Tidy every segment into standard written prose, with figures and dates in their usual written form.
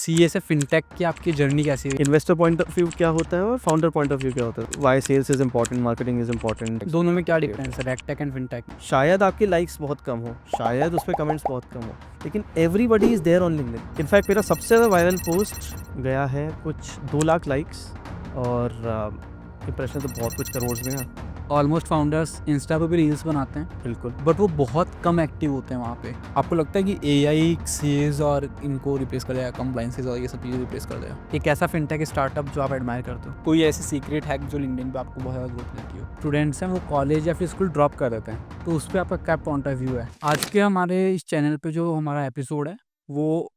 CA से fintech की आपकी जर्नी कैसी रही? इन्वेस्टर पॉइंट ऑफ व्यू क्या होता है और फाउंडर पॉइंट ऑफ व्यू क्या होता है, why sales is important, marketing is important. दोनों में क्या डिफरेंस है रेगटेक एंड फिनटेक? शायद आपकी लाइक्स बहुत कम हो, शायद उस पर कमेंट्स बहुत कम हो, लेकिन everybody is there on LinkedIn. In fact मेरा सबसे ज़्यादा वायरल पोस्ट गया है कुछ 2 लाख लाइक्स और इंप्रेशन तो बहुत कुछ करोड़ में है। ऑलमोस्ट फाउंडर्स इंस्टा पे भी रील्स बनाते हैं, बिल्कुल। बट वो बहुत कम एक्टिव होते हैं वहाँ पे। आपको लगता है कि एआई सीएस और इनको रिप्लेस कर देगा, कंप्लायंसेस और ये सब चीज़ें रिप्लेस कर देगा? एक ऐसा फिनटेक स्टार्टअप जो आप एडमायर करते हो, कोई ऐसी सीक्रेट हैक जो लिंक्डइन पे आपको बहुत ज़्यादा ग्रोथ देती हो? स्टूडेंट्स हैं वो कॉलेज या फिर स्कूल ड्रॉप कर देते हैं, तो उस पर आपका क्या पॉइंट ऑफ व्यू है? आज के हमारे इस चैनल पे जो हमारा एपिसोड है वो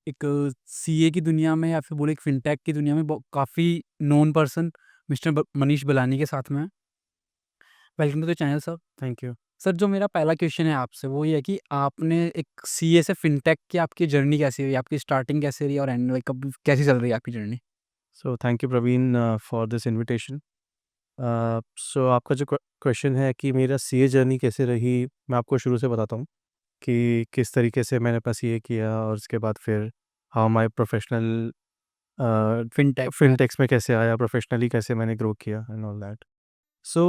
एक सीए की दुनिया में या फिर बोले एक फिनटेक की दुनिया में काफ़ी known person mister Manish Balani के साथ में है। Welcome to the channel sir. Thank you. Sir, जो मेरा पहला क्वेश्चन है आपसे वो ये है कि आपने एक सीए से फिनटेक की आपकी जर्नी कैसी रही? आपकी स्टार्टिंग कैसे रही और एंड लाइक कब कैसी चल रही है आपकी journey? So thank you Praveen for this invitation. So आपका जो क्वेश्चन है कि मेरा सीए जर्नी कैसे रही, मैं आपको शुरू से बताता हूँ कि किस तरीके से मैंने अपना सीए किया और उसके बाद फिर how my professional fintech fintechs में कैसे आया, प्रोफेशनली कैसे मैंने ग्रो किया and all that. So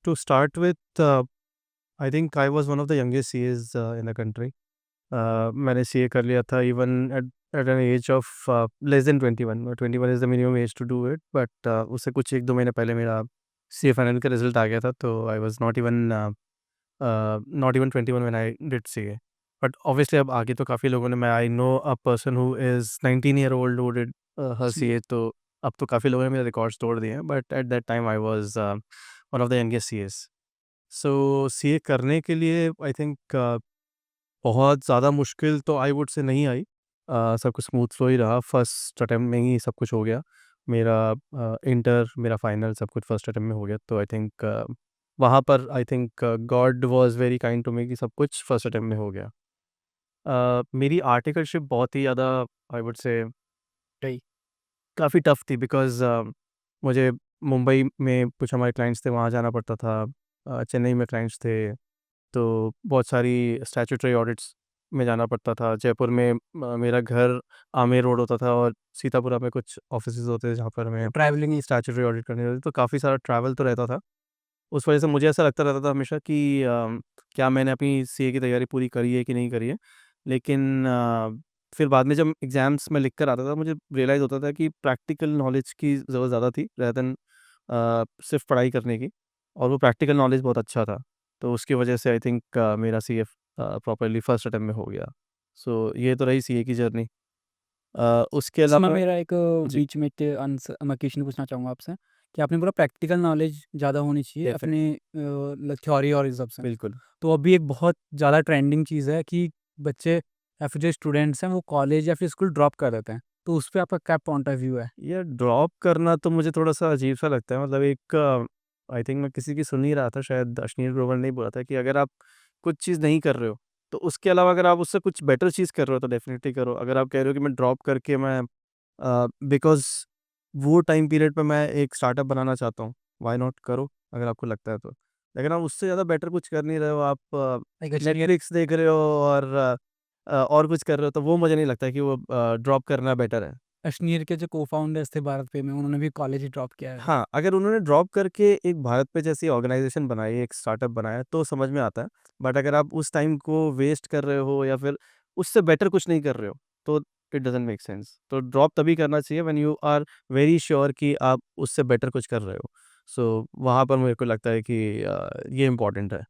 to start with, I think I was one of the youngest CAs in the country. मैंने सीए कर लिया था even at an age of less than 21। 21 is the minimum age to do it, but उससे कुछ 1-2 महीने पहले मेरा CA final का रिजल्ट आ गया था, तो I was not even 21 when I did CA. But obviously अब आगे तो काफ़ी लोगों ने, मैं I know a person who is 19 year old who did her CA, तो अब तो काफ़ी लोगों ने मेरे रिकॉर्ड्स तोड़ दिए हैं, but at that time I was one of the youngest CS. So CA करने के लिए आई थिंक बहुत ज़्यादा मुश्किल तो आई वुड से नहीं आई। सब कुछ स्मूथ फ्लो ही रहा, फर्स्ट अटेम्प्ट में ही सब कुछ हो गया। मेरा इंटर, मेरा फाइनल सब कुछ फर्स्ट अटेम्प्ट में हो गया, तो आई थिंक वहाँ पर I think God was very kind to me कि सब कुछ फर्स्ट अटेम्प्ट में हो गया। मेरी आर्टिकलशिप बहुत ही ज़्यादा आई वुड से रही। काफ़ी टफ़ थी, बिकॉज़ मुझे मुंबई में कुछ हमारे क्लाइंट्स थे, वहाँ जाना पड़ता था। चेन्नई में क्लाइंट्स थे, तो बहुत सारी स्टैट्यूटरी ऑडिट्स में जाना पड़ता था। जयपुर में मेरा घर आमेर रोड होता था और सीतापुरा में कुछ ऑफिसेज़ होते थे जहाँ पर हमें ट्रैवलिंग स्टैट्यूटरी ऑडिट करनी होती थी, तो काफ़ी सारा ट्रैवल तो रहता था। उस वजह से मुझे ऐसा लगता रहता था हमेशा कि क्या मैंने अपनी सीए की तैयारी पूरी करी है कि नहीं करी है। लेकिन फिर बाद में जब एग्ज़ाम्स में लिख कर आता था, मुझे रियलाइज़ होता था कि प्रैक्टिकल नॉलेज की ज़रूरत ज़्यादा थी रेदर देन सिर्फ़ पढ़ाई करने की, और वो प्रैक्टिकल नॉलेज बहुत अच्छा था। तो उसकी वजह से आई थिंक मेरा सीए प्रॉपर्ली फर्स्ट अटेम्प्ट में हो गया। सो ये तो रही सीए की जर्नी। उसके इसमें अलावा मेरा एक जी, बीच में एक आंसर मैं क्वेश्चन पूछना चाहूँगा आपसे कि आपने बोला प्रैक्टिकल नॉलेज ज़्यादा होनी चाहिए डेफिनेट अपने थ्योरी और इस सब से। बिल्कुल। तो अभी एक बहुत ज़्यादा ट्रेंडिंग चीज़ है कि बच्चे या फिर जो स्टूडेंट्स हैं वो कॉलेज या फिर स्कूल ड्रॉप कर देते हैं, तो उस पे आपका क्या पॉइंट ऑफ व्यू है? ये ड्रॉप करना तो मुझे थोड़ा-सा अजीब-सा लगता है, मतलब एक आई थिंक मैं किसी की सुन ही रहा था, शायद अश्नीर ग्रोवर ने ही बोला था कि अगर आप कुछ चीज़ नहीं कर रहे हो, तो उसके अलावा अगर आप उससे कुछ बेटर चीज़ कर रहे हो तो डेफ़िनिटली करो। अगर आप कह रहे हो कि मैं ड्रॉप करके मैं बिकॉज़ वो टाइम पीरियड पे मैं एक स्टार्टअप बनाना चाहता हूँ, व्हाई नॉट करो अगर आपको लगता है तो। लेकिन आप उससे ज़्यादा बेटर कुछ कर नहीं रहे हो, आप लाइक अश्लील नेटफ्लिक्स देख रहे हो और कुछ कर रहे हो, तो वो मुझे नहीं लगता है कि वो ड्रॉप करना बेटर है। अश्नीर के जो को-फाउंडर्स थे भारत पे में, उन्होंने भी कॉलेज ही ड्रॉप किया है। हाँ, अगर उन्होंने ड्रॉप करके एक भारत पे जैसी ऑर्गनाइज़ेशन बनाई, एक स्टार्टअप बनाया, तो समझ में आता है। बट अगर आप उस टाइम को वेस्ट कर रहे हो या फिर उससे बेटर कुछ नहीं कर रहे हो, तो इट डज़न्ट मेक सेंस। तो ड्रॉप तभी करना चाहिए when you are very sure कि आप उससे बेटर कुछ कर रहे हो। सो वहाँ पर मेरे को लगता है कि ये इम्पोर्टेंट है।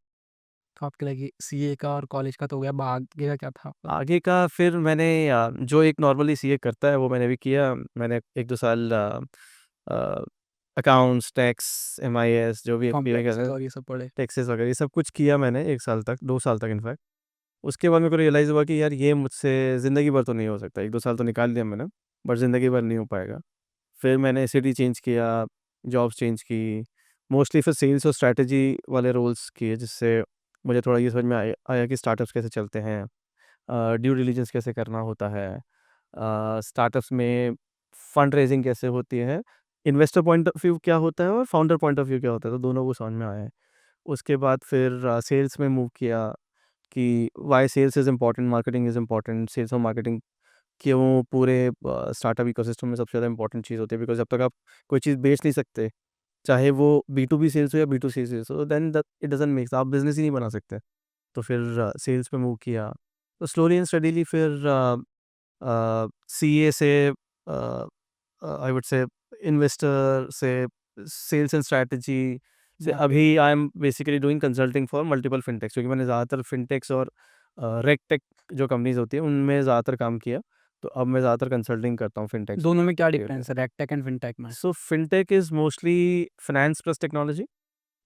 तो आपके लगे सीए का और कॉलेज का तो हो गया, अब आगे का क्या था आपका? आगे का फिर मैंने जो एक नॉर्मली सीए करता है वो मैंने भी किया। मैंने 1-2 साल अ, अकाउंट्स, टैक्स, एमआईएस जो भी एफबीओ कॉम्प्लेक्स कहते हैं, और ये सब पढ़े। टैक्सेस वगैरह ये सब कुछ किया मैंने 1 साल तक, 2 साल तक इनफैक्ट। उसके बाद मेरे को रियलाइज़ हुआ कि यार ये मुझसे ज़िंदगी भर तो नहीं हो सकता। 1-2 साल तो निकाल दिया मैंने, बट ज़िंदगी भर नहीं हो पाएगा। फिर मैंने सिटी चेंज किया, जॉब्स चेंज की, मोस्टली फिर सेल्स और स्ट्रैटेजी वाले रोल्स किए, जिससे मुझे थोड़ा ये समझ में आया कि स्टार्टअप्स कैसे चलते हैं, ड्यू डिलिजेंस कैसे करना होता है, स्टार्टअप्स में फंड रेजिंग कैसे होती है, इन्वेस्टर पॉइंट ऑफ व्यू क्या होता है और फाउंडर पॉइंट ऑफ व्यू क्या होता है, तो दोनों वो समझ में आया है। उसके बाद फिर सेल्स में मूव किया कि why sales is important, marketing is important, sales और मार्केटिंग क्यों पूरे स्टार्टअप इकोसिस्टम में सबसे ज़्यादा इंपॉर्टेंट चीज़ होती है, बिकॉज जब तक आप कोई चीज़ बेच नहीं सकते, चाहे वो B2B सेल्स हो या B2C सेल्स हो, then that it doesn't make, आप बिजनेस ही नहीं बना सकते। तो फिर सेल्स पे मूव किया, तो स्लोली एंड स्टडीली फिर सीए से आई वुड से इन्वेस्टर से सेल्स एंड स्ट्रैटेजी से अभी I am basically doing consulting for multiple फिनटेक्स, क्योंकि मैंने ज़्यादातर फिनटेक्स और रेगटेक जो कंपनीज होती है उनमें ज़्यादातर काम किया, तो अब मैं ज़्यादातर कंसल्टिंग करता हूँ फिनटेक्स। दोनों में क्या डिफरेंस है रेगटेक एंड फिनटेक में? So fintech is mostly finance plus technology,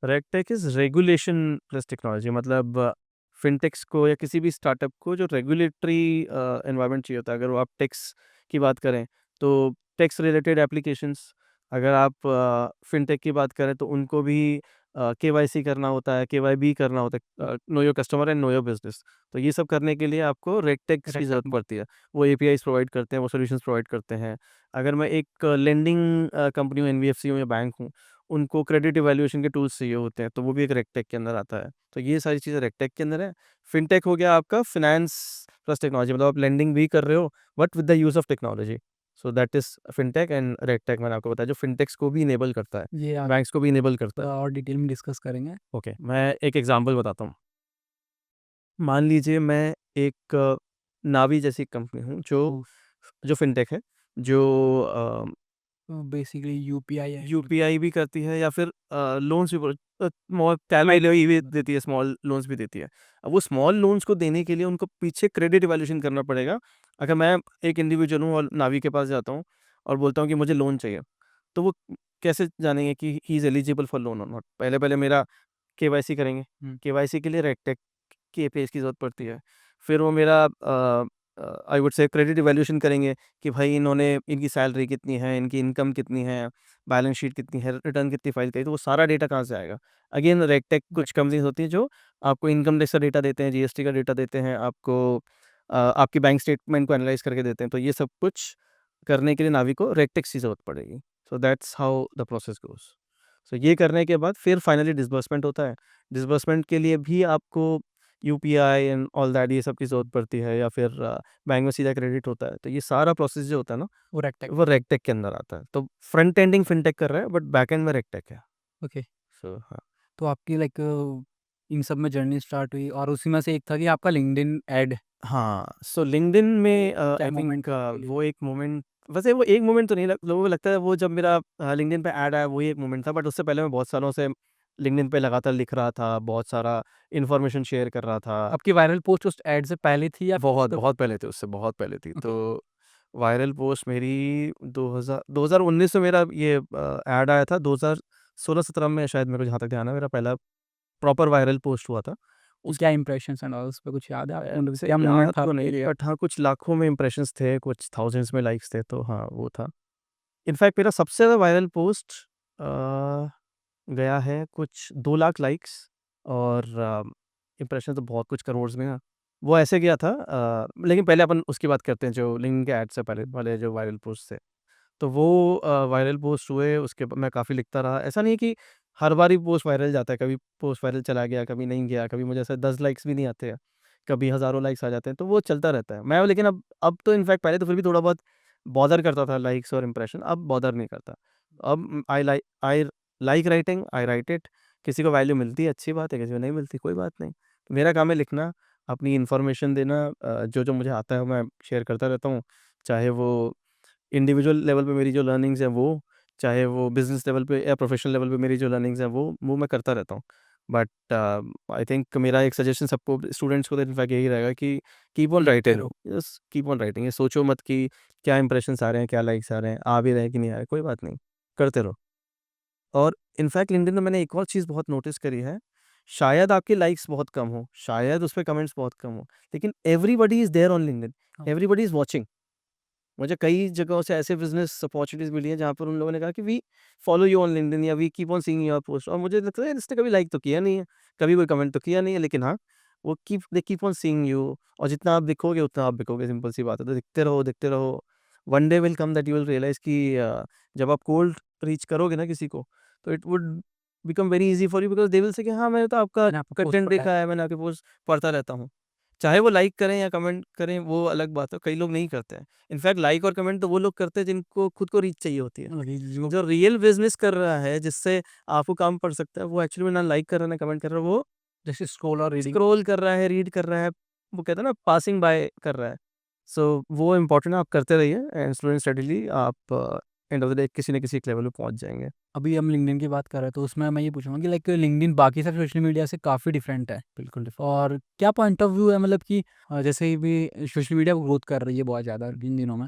regtech is regulation plus technology. मतलब फिनटेक्स को या किसी भी स्टार्टअप को जो रेगुलेटरी एनवायरनमेंट चाहिए होता है, अगर वो आप टैक्स की बात करें तो टैक्स रिलेटेड एप्लीकेशंस, अगर आप फिनटेक की बात करें तो उनको भी केवाईसी करना होता है, केवाईबी करना होता है, know your customer and know your business. तो ये सब करने के लिए आपको रेगटेक्स की ज़रूरत पड़ती है। वो एपीआईज प्रोवाइड करते हैं, वो सॉल्यूशंस प्रोवाइड करते हैं। अगर मैं एक लेंडिंग कंपनी हूँ, एनबीएफसी हूँ या बैंक हूँ, उनको क्रेडिट इवैल्यूएशन के टूल्स चाहिए होते हैं, तो वो भी एक रेगटेक के अंदर आता है। तो ये सारी चीज़ें रेगटेक के अंदर है। फिनटेक हो गया आपका फाइनेंस प्लस टेक्नोलॉजी, मतलब आप लेंडिंग भी कर रहे हो but with the use of technology. So that is fintech and regtech, मैंने आपको बताया, जो फिनटेक्स को भी इनेबल करता है, ये आगे बैंक्स को भी इनेबल करता है। और डिटेल में डिस्कस करेंगे। ओके, मैं एक एग्ज़ाम्पल बताता हूँ। मान लीजिए मैं एक नावी जैसी कंपनी हूँ, जो जो फिनटेक है, जो बेसिकली यूपीआई है। यूपीआई भी करती है या फिर लोन्स भी भी देती है, स्मॉल लोन्स भी देती है। अब वो स्मॉल लोन्स को देने के लिए उनको पीछे क्रेडिट इवैल्यूएशन करना पड़ेगा। अगर मैं एक इंडिविजुअल हूँ और नावी के पास जाता हूँ और बोलता हूँ कि मुझे लोन चाहिए, तो वो कैसे जानेंगे कि he is eligible for loan और नॉट? पहले-पहले मेरा केवाईसी करेंगे। केवाईसी के लिए रेगटेक की एपीआईज़ की ज़रूरत पड़ती है। फिर वो मेरा आई वुड से क्रेडिट इवैल्यूएशन करेंगे कि भाई इन्होंने, इनकी सैलरी कितनी है, इनकी इनकम कितनी है, बैलेंस शीट कितनी है, रिटर्न कितनी फाइल करी, तो वो सारा डेटा कहाँ से आएगा? अगेन रेगटेक कुछ कंपनीज़ होती हैं जो आपको इनकम टैक्स का डेटा देते हैं, जीएसटी का डेटा देते हैं, आपको आपकी बैंक स्टेटमेंट को एनालाइज़ करके देते हैं। तो ये सब कुछ करने के लिए नावी को रेगटेक्स की ज़रूरत पड़ेगी। So that's how the process goes. So ये करने के बाद फिर फाइनली डिसबर्समेंट होता है। डिसबर्समेंट के लिए भी आपको यूपीआई एंड ऑल दैट, ये सब की ज़रूरत पड़ती है, या फिर बैंक में सीधा क्रेडिट होता है। तो ये सारा प्रोसेस जो होता है ना, वो रेगटेक। वो रेगटेक के अंदर आता है। तो फ्रंट एंडिंग फिनटेक कर रहा है बट बैक एंड में रेगटेक है। ओके। सो हाँ। तो आपकी लाइक इन सब में जर्नी स्टार्ट हुई और उसी में से एक था कि आपका लिंक्डइन ऐड। हाँ, सो लिंक्डइन में क्या आई मोमेंट थिंक था आपके लिए? वो एक मोमेंट, वैसे वो एक मोमेंट तो नहीं, लोगों को लगता है वो जब मेरा लिंक्डइन पे ऐड आया वही एक मोमेंट था, बट उससे पहले मैं बहुत सालों से लिंक्डइन पे लगातार लिख रहा था, बहुत सारा इन्फॉर्मेशन शेयर कर रहा था। आपकी वायरल पोस्ट उस ऐड से पहले थी या बहुत, तो? बहुत पहले थी, उससे बहुत पहले थी। ओके। तो वायरल पोस्ट मेरी 2019 में मेरा ये ऐड आया था, 2016-17 में शायद, मेरे को जहाँ तक ध्यान है, मेरा पहला प्रॉपर वायरल पोस्ट हुआ था। उस क्या इंप्रेशंस एंड ऑल उस पे कुछ याद है आपको? मतलब से क्या मोमेंट याद था तो आपके नहीं, लिए? बट हाँ, कुछ लाखों में इंप्रेशंस थे, कुछ थाउज़ेंड्स में लाइक्स थे, तो हाँ, वो था। इनफैक्ट मेरा सबसे ज़्यादा वायरल पोस्ट अ, गया है कुछ 2 लाख लाइक्स, और इंप्रेशन तो बहुत कुछ करोड़ में ना। वो ऐसे गया था, लेकिन पहले अपन उसकी बात करते हैं जो लिंक्डइन के ऐड से पहले वाले जो वायरल पोस्ट थे। तो वो वायरल पोस्ट हुए, उसके बाद मैं काफ़ी लिखता रहा। ऐसा नहीं है कि हर बार ही पोस्ट वायरल जाता है, कभी पोस्ट वायरल चला गया, कभी नहीं गया, कभी मुझे ऐसा 10 लाइक्स भी नहीं आते हैं, कभी हज़ारों लाइक्स आ जाते हैं, तो वो चलता रहता है। मैं लेकिन अब तो इनफैक्ट, पहले तो फिर भी थोड़ा बहुत बॉदर करता था लाइक्स और इंप्रेशन, अब बॉदर नहीं करता। अब I like writing, I right it, किसी को वैल्यू मिलती है अच्छी बात है, किसी को नहीं मिलती कोई बात नहीं। तो मेरा काम है लिखना, अपनी इन्फॉर्मेशन देना, जो मुझे आता है वो मैं शेयर करता रहता हूँ। चाहे वो इंडिविजुअल लेवल पे मेरी जो लर्निंग्स हैं वो, चाहे वो बिज़नेस लेवल पे या प्रोफ़ेशनल लेवल पे मेरी जो लर्निंग्स हैं वो मैं करता रहता हूँ। बट आई थिंक मेरा एक सजेशन सबको, स्टूडेंट्स को तो इनफैक्ट यही रहेगा कि कीप ऑन लिखते राइटिंग, रहो। Just keep on writing. ये सोचो मत कि क्या इंप्रेशंस आ रहे हैं, क्या लाइक्स आ रहे हैं, आ भी रहे हैं कि नहीं आ रहे, कोई बात नहीं, करते रहो। और इनफैक्ट लिंक्डइन में मैंने एक और चीज़ बहुत नोटिस करी है, शायद आपके लाइक्स बहुत कम हो, शायद उस पे कमेंट्स बहुत कम हो, लेकिन everybody is there on LinkedIn, हाँ। Everybody is watching. मुझे कई जगहों से ऐसे बिज़नेस अपॉर्च्युनिटीज़ मिली हैं, जहाँ पर उन लोगों ने कहा कि we follow you on LinkedIn, या we keep on seeing your post, और मुझे लगता है यार, इसने कभी लाइक तो किया नहीं है, कभी कोई कमेंट तो किया नहीं है, लेकिन हाँ, वो they keep on seeing you, और जितना आप दिखोगे उतना आप बिकोगे, सिंपल सी बात है। तो दिखते रहो, दिखते रहो। One day will come that you will realise कि जब आप कोल्ड रीच करोगे ना किसी को, तो it would become very easy for you, because they will say कि हाँ, मैंने तो आपका मैंने आपका पोस्ट कंटेंट पढ़ा है। देखा है, मैंने आपके पोस्ट पढ़ता रहता हूँ। चाहे वो लाइक करें या कमेंट करें वो अलग बात है, कई लोग नहीं करते हैं। इनफैक्ट लाइक और कमेंट तो वो लोग करते हैं जिनको खुद को रीच चाहिए होती है। जो रियल बिजनेस कर रहा है जिससे आपको काम पड़ सकता है, वो एक्चुअली में ना लाइक कर रहा है ना कमेंट कर रहा है, वो जैसे स्क्रॉल और रीडिंग। स्क्रॉल कर रहा है, रीड कर रहा है, वो कहते हैं ना पासिंग बाय कर रहा है। सो वो इम्पोर्टेंट है, आप करते रहिए एंड स्टूडेंट स्टडीली आप एंड ऑफ द डे किसी न किसी एक लेवल पे पहुंच जाएंगे। अभी हम लिंक्डइन की बात कर रहे हैं तो उसमें मैं ये पूछूंगा कि लाइक लिंक्डइन बाकी सब सोशल मीडिया से काफ़ी डिफरेंट है। बिल्कुल different। और क्या पॉइंट ऑफ व्यू है मतलब कि जैसे ही भी सोशल मीडिया ग्रोथ कर रही है बहुत ज़्यादा इन दिनों में,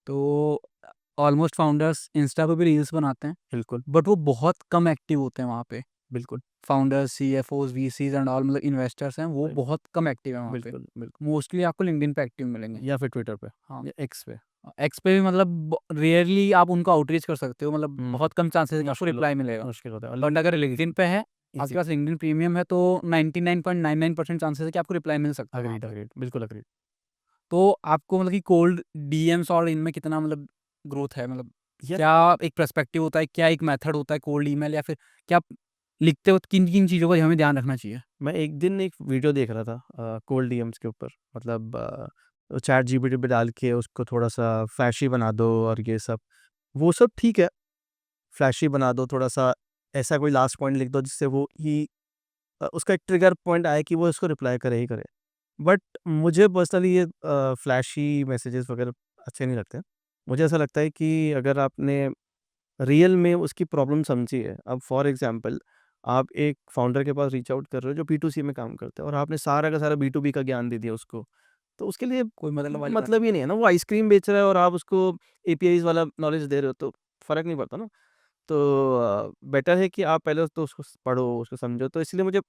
तो ऑलमोस्ट फाउंडर्स इंस्टा पे भी रील्स बनाते हैं, बिल्कुल बट वो बहुत कम एक्टिव होते हैं वहाँ पे। बिल्कुल फाउंडर्स, सीएफओज, वीसीज एंड ऑल मतलब इन्वेस्टर्स हैं, वो बिल- बहुत कम एक्टिव हैं वहाँ पे। बिल्कुल बिल्कुल। मोस्टली आपको लिंक्डइन पे एक्टिव मिलेंगे। या फिर ट्विटर पे हाँ, या एक्स पे। एक्स पे भी मतलब रेयरली आप उनको आउटरीच कर सकते हो, मतलब बहुत कम चांसेस है कि आपको मुश्किल रिप्लाई मिलेगा। मुश्किल होता है। बट अगर लिंक्डइन पे है, आपके इजी। पास लिंक्डइन प्रीमियम है, तो 99.99% चांसेस है कि आपको रिप्लाई मिल सकता है वहाँ अग्रीड पे। अग्रीड बिल्कुल अग्रीड। तो आपको मतलब कि कोल्ड डीएम्स और इनमें कितना मतलब ग्रोथ है, मतलब यार क्या एक पर्सपेक्टिव होता है, क्या एक मेथड होता है कोल्ड ईमेल, या फिर क्या आप लिखते वक्त किन किन चीज़ों का हमें ध्यान रखना चाहिए? मैं एक दिन एक वीडियो देख रहा था कोल्ड डीएम्स के ऊपर, मतलब चैट जीपीटी पे डाल के उसको थोड़ा सा फ्लैशी बना दो और ये सब, वो सब ठीक है। फ्लैशी बना दो थोड़ा सा, ऐसा कोई लास्ट पॉइंट लिख दो जिससे वो ही उसका एक ट्रिगर पॉइंट आए कि वो इसको रिप्लाई करे ही करे। बट मुझे पर्सनली ये फ्लैशी मैसेजेस वगैरह अच्छे नहीं लगते। मुझे ऐसा लगता है कि अगर आपने रियल में उसकी प्रॉब्लम समझी है, अब फॉर एग्जांपल आप एक फाउंडर के पास रीच आउट कर रहे हो जो पी2सी में काम करता है और आपने सारा का सारा बी2बी का ज्ञान दे दिया उसको, तो उसके लिए कोई मतलब वाली बात। मतलब ही नहीं है ना। वो आइसक्रीम बेच रहा है और आप उसको एपीआईज वाला नॉलेज दे रहे हो, तो फ़र्क नहीं पड़ता ना। तो बेटर है कि आप पहले तो उसको पढ़ो, उसको समझो। तो इसलिए मुझे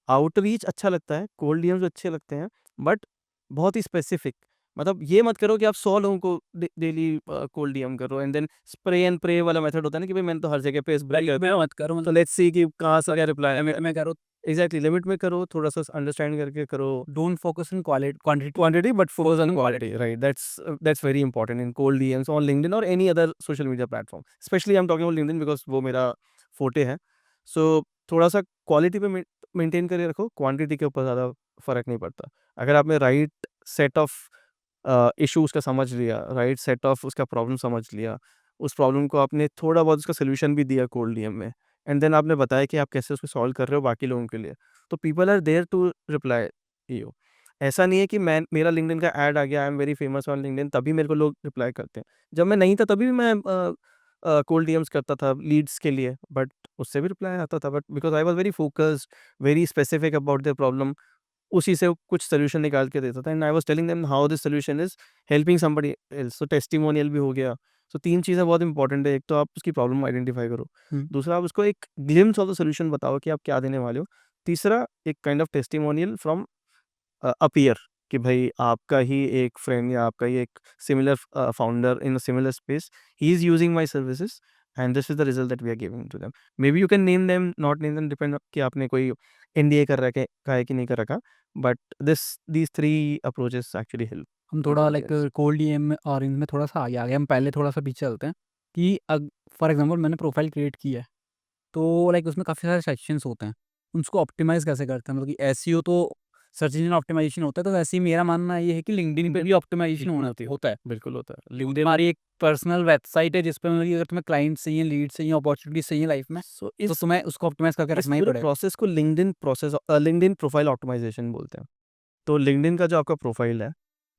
आउटरीच अच्छा लगता है, कोल्ड डीएम्स अच्छे लगते हैं, बट बहुत ही स्पेसिफिक। मतलब ये मत करो कि आप 100 लोगों को डेली कोल्ड डीएम करो and then spray and pray वाला मेथड होता है ना कि भाई मैंने तो हर जगह पे स्प्रे कर मैं दिया, मत करो तो मतलब, लेट्स सी कि कहाँ से क्या रिप्लाई। मैं कह रहा हूँ एग्जैक्टली लिमिट में करो, थोड़ा सा अंडरस्टैंड करके करो। Don't focus on quality quantity. Quantity but focus on quality, right? That's very important in cold DMs on LinkedIn or any other social media platform. Especially I'm talking about LinkedIn because वो मेरा forte है। So थोड़ा सा quality पे maintain करके रखो, quantity के ऊपर ज़्यादा फ़र्क नहीं पड़ता। अगर आपने राइट सेट ऑफ इश्यूज़ का समझ लिया, राइट सेट ऑफ उसका प्रॉब्लम समझ लिया, उस प्रॉब्लम को आपने थोड़ा बहुत उसका सॉल्यूशन भी दिया कोल्ड डीएम में, एंड देन आपने बताया कि आप कैसे उसको सॉल्व कर रहे हो बाकी लोगों के लिए, तो people are there to reply you. ऐसा नहीं है कि मैं मेरा लिंक्डइन का ऐड आ गया, I am very famous on LinkedIn, तभी मेरे को लोग रिप्लाई करते हैं। जब मैं नहीं था तभी भी मैं कोल्ड डीएम्स करता था लीड्स के लिए, बट उससे भी रिप्लाई आता था, but because I was very focused, very specific about their problem, उसी से कुछ सॉल्यूशन निकाल के देता था and I was telling them how this solution is helping somebody else. So testimonial भी हो गया। सो 3 चीज़ें बहुत इंपॉर्टेंट है। एक तो आप उसकी प्रॉब्लम आइडेंटिफाई करो, हुँ। दूसरा आप उसको एक ग्लिम्प्स ऑफ द सॉल्यूशन बताओ कि आप क्या देने वाले हो, तीसरा एक kind of testimonial from a peer कि भाई आपका ही एक फ्रेंड या आपका ही एक similar founder in a similar space, he is using my services and this is the result that we are giving to them. Maybe you can name them, not name them, depend कि आपने कोई NDA कर रखा है कि नहीं कर रखा, but these 3 approaches actually help हम इन थोड़ा cold like DMs. Cold DM और इनमें थोड़ा सा आगे आ गए, हम पहले थोड़ा सा पीछे चलते हैं कि फॉर एग्जांपल मैंने प्रोफाइल क्रिएट की है, तो लाइक उसमें काफ़ी सारे सेक्शंस होते हैं, उसको ऑप्टिमाइज़ कैसे करते हैं? मतलब कि एसईओ तो सर्च इंजन ऑप्टिमाइजेशन होता है, तो वैसे ही मेरा मानना ये है कि लिंक्डइन पे भी ऑप्टिमाइजेशन होना होता है। बिल्कुल होता है। लिंक्डइन हमारी एक पर्सनल वेबसाइट है जिस पे मतलब कि अगर तुम्हें क्लाइंट्स चाहिए, लीड्स चाहिए, अपॉर्चुनिटीज़ चाहिए लाइफ में, सो तो इस तुम्हें उसको ऑप्टिमाइज़ करके इस रखना ही पूरे पड़ेगा। प्रोसेस को लिंक्डइन प्रोफाइल ऑप्टिमाइजेशन बोलते हैं। तो लिंक्डइन का जो आपका प्रोफाइल है,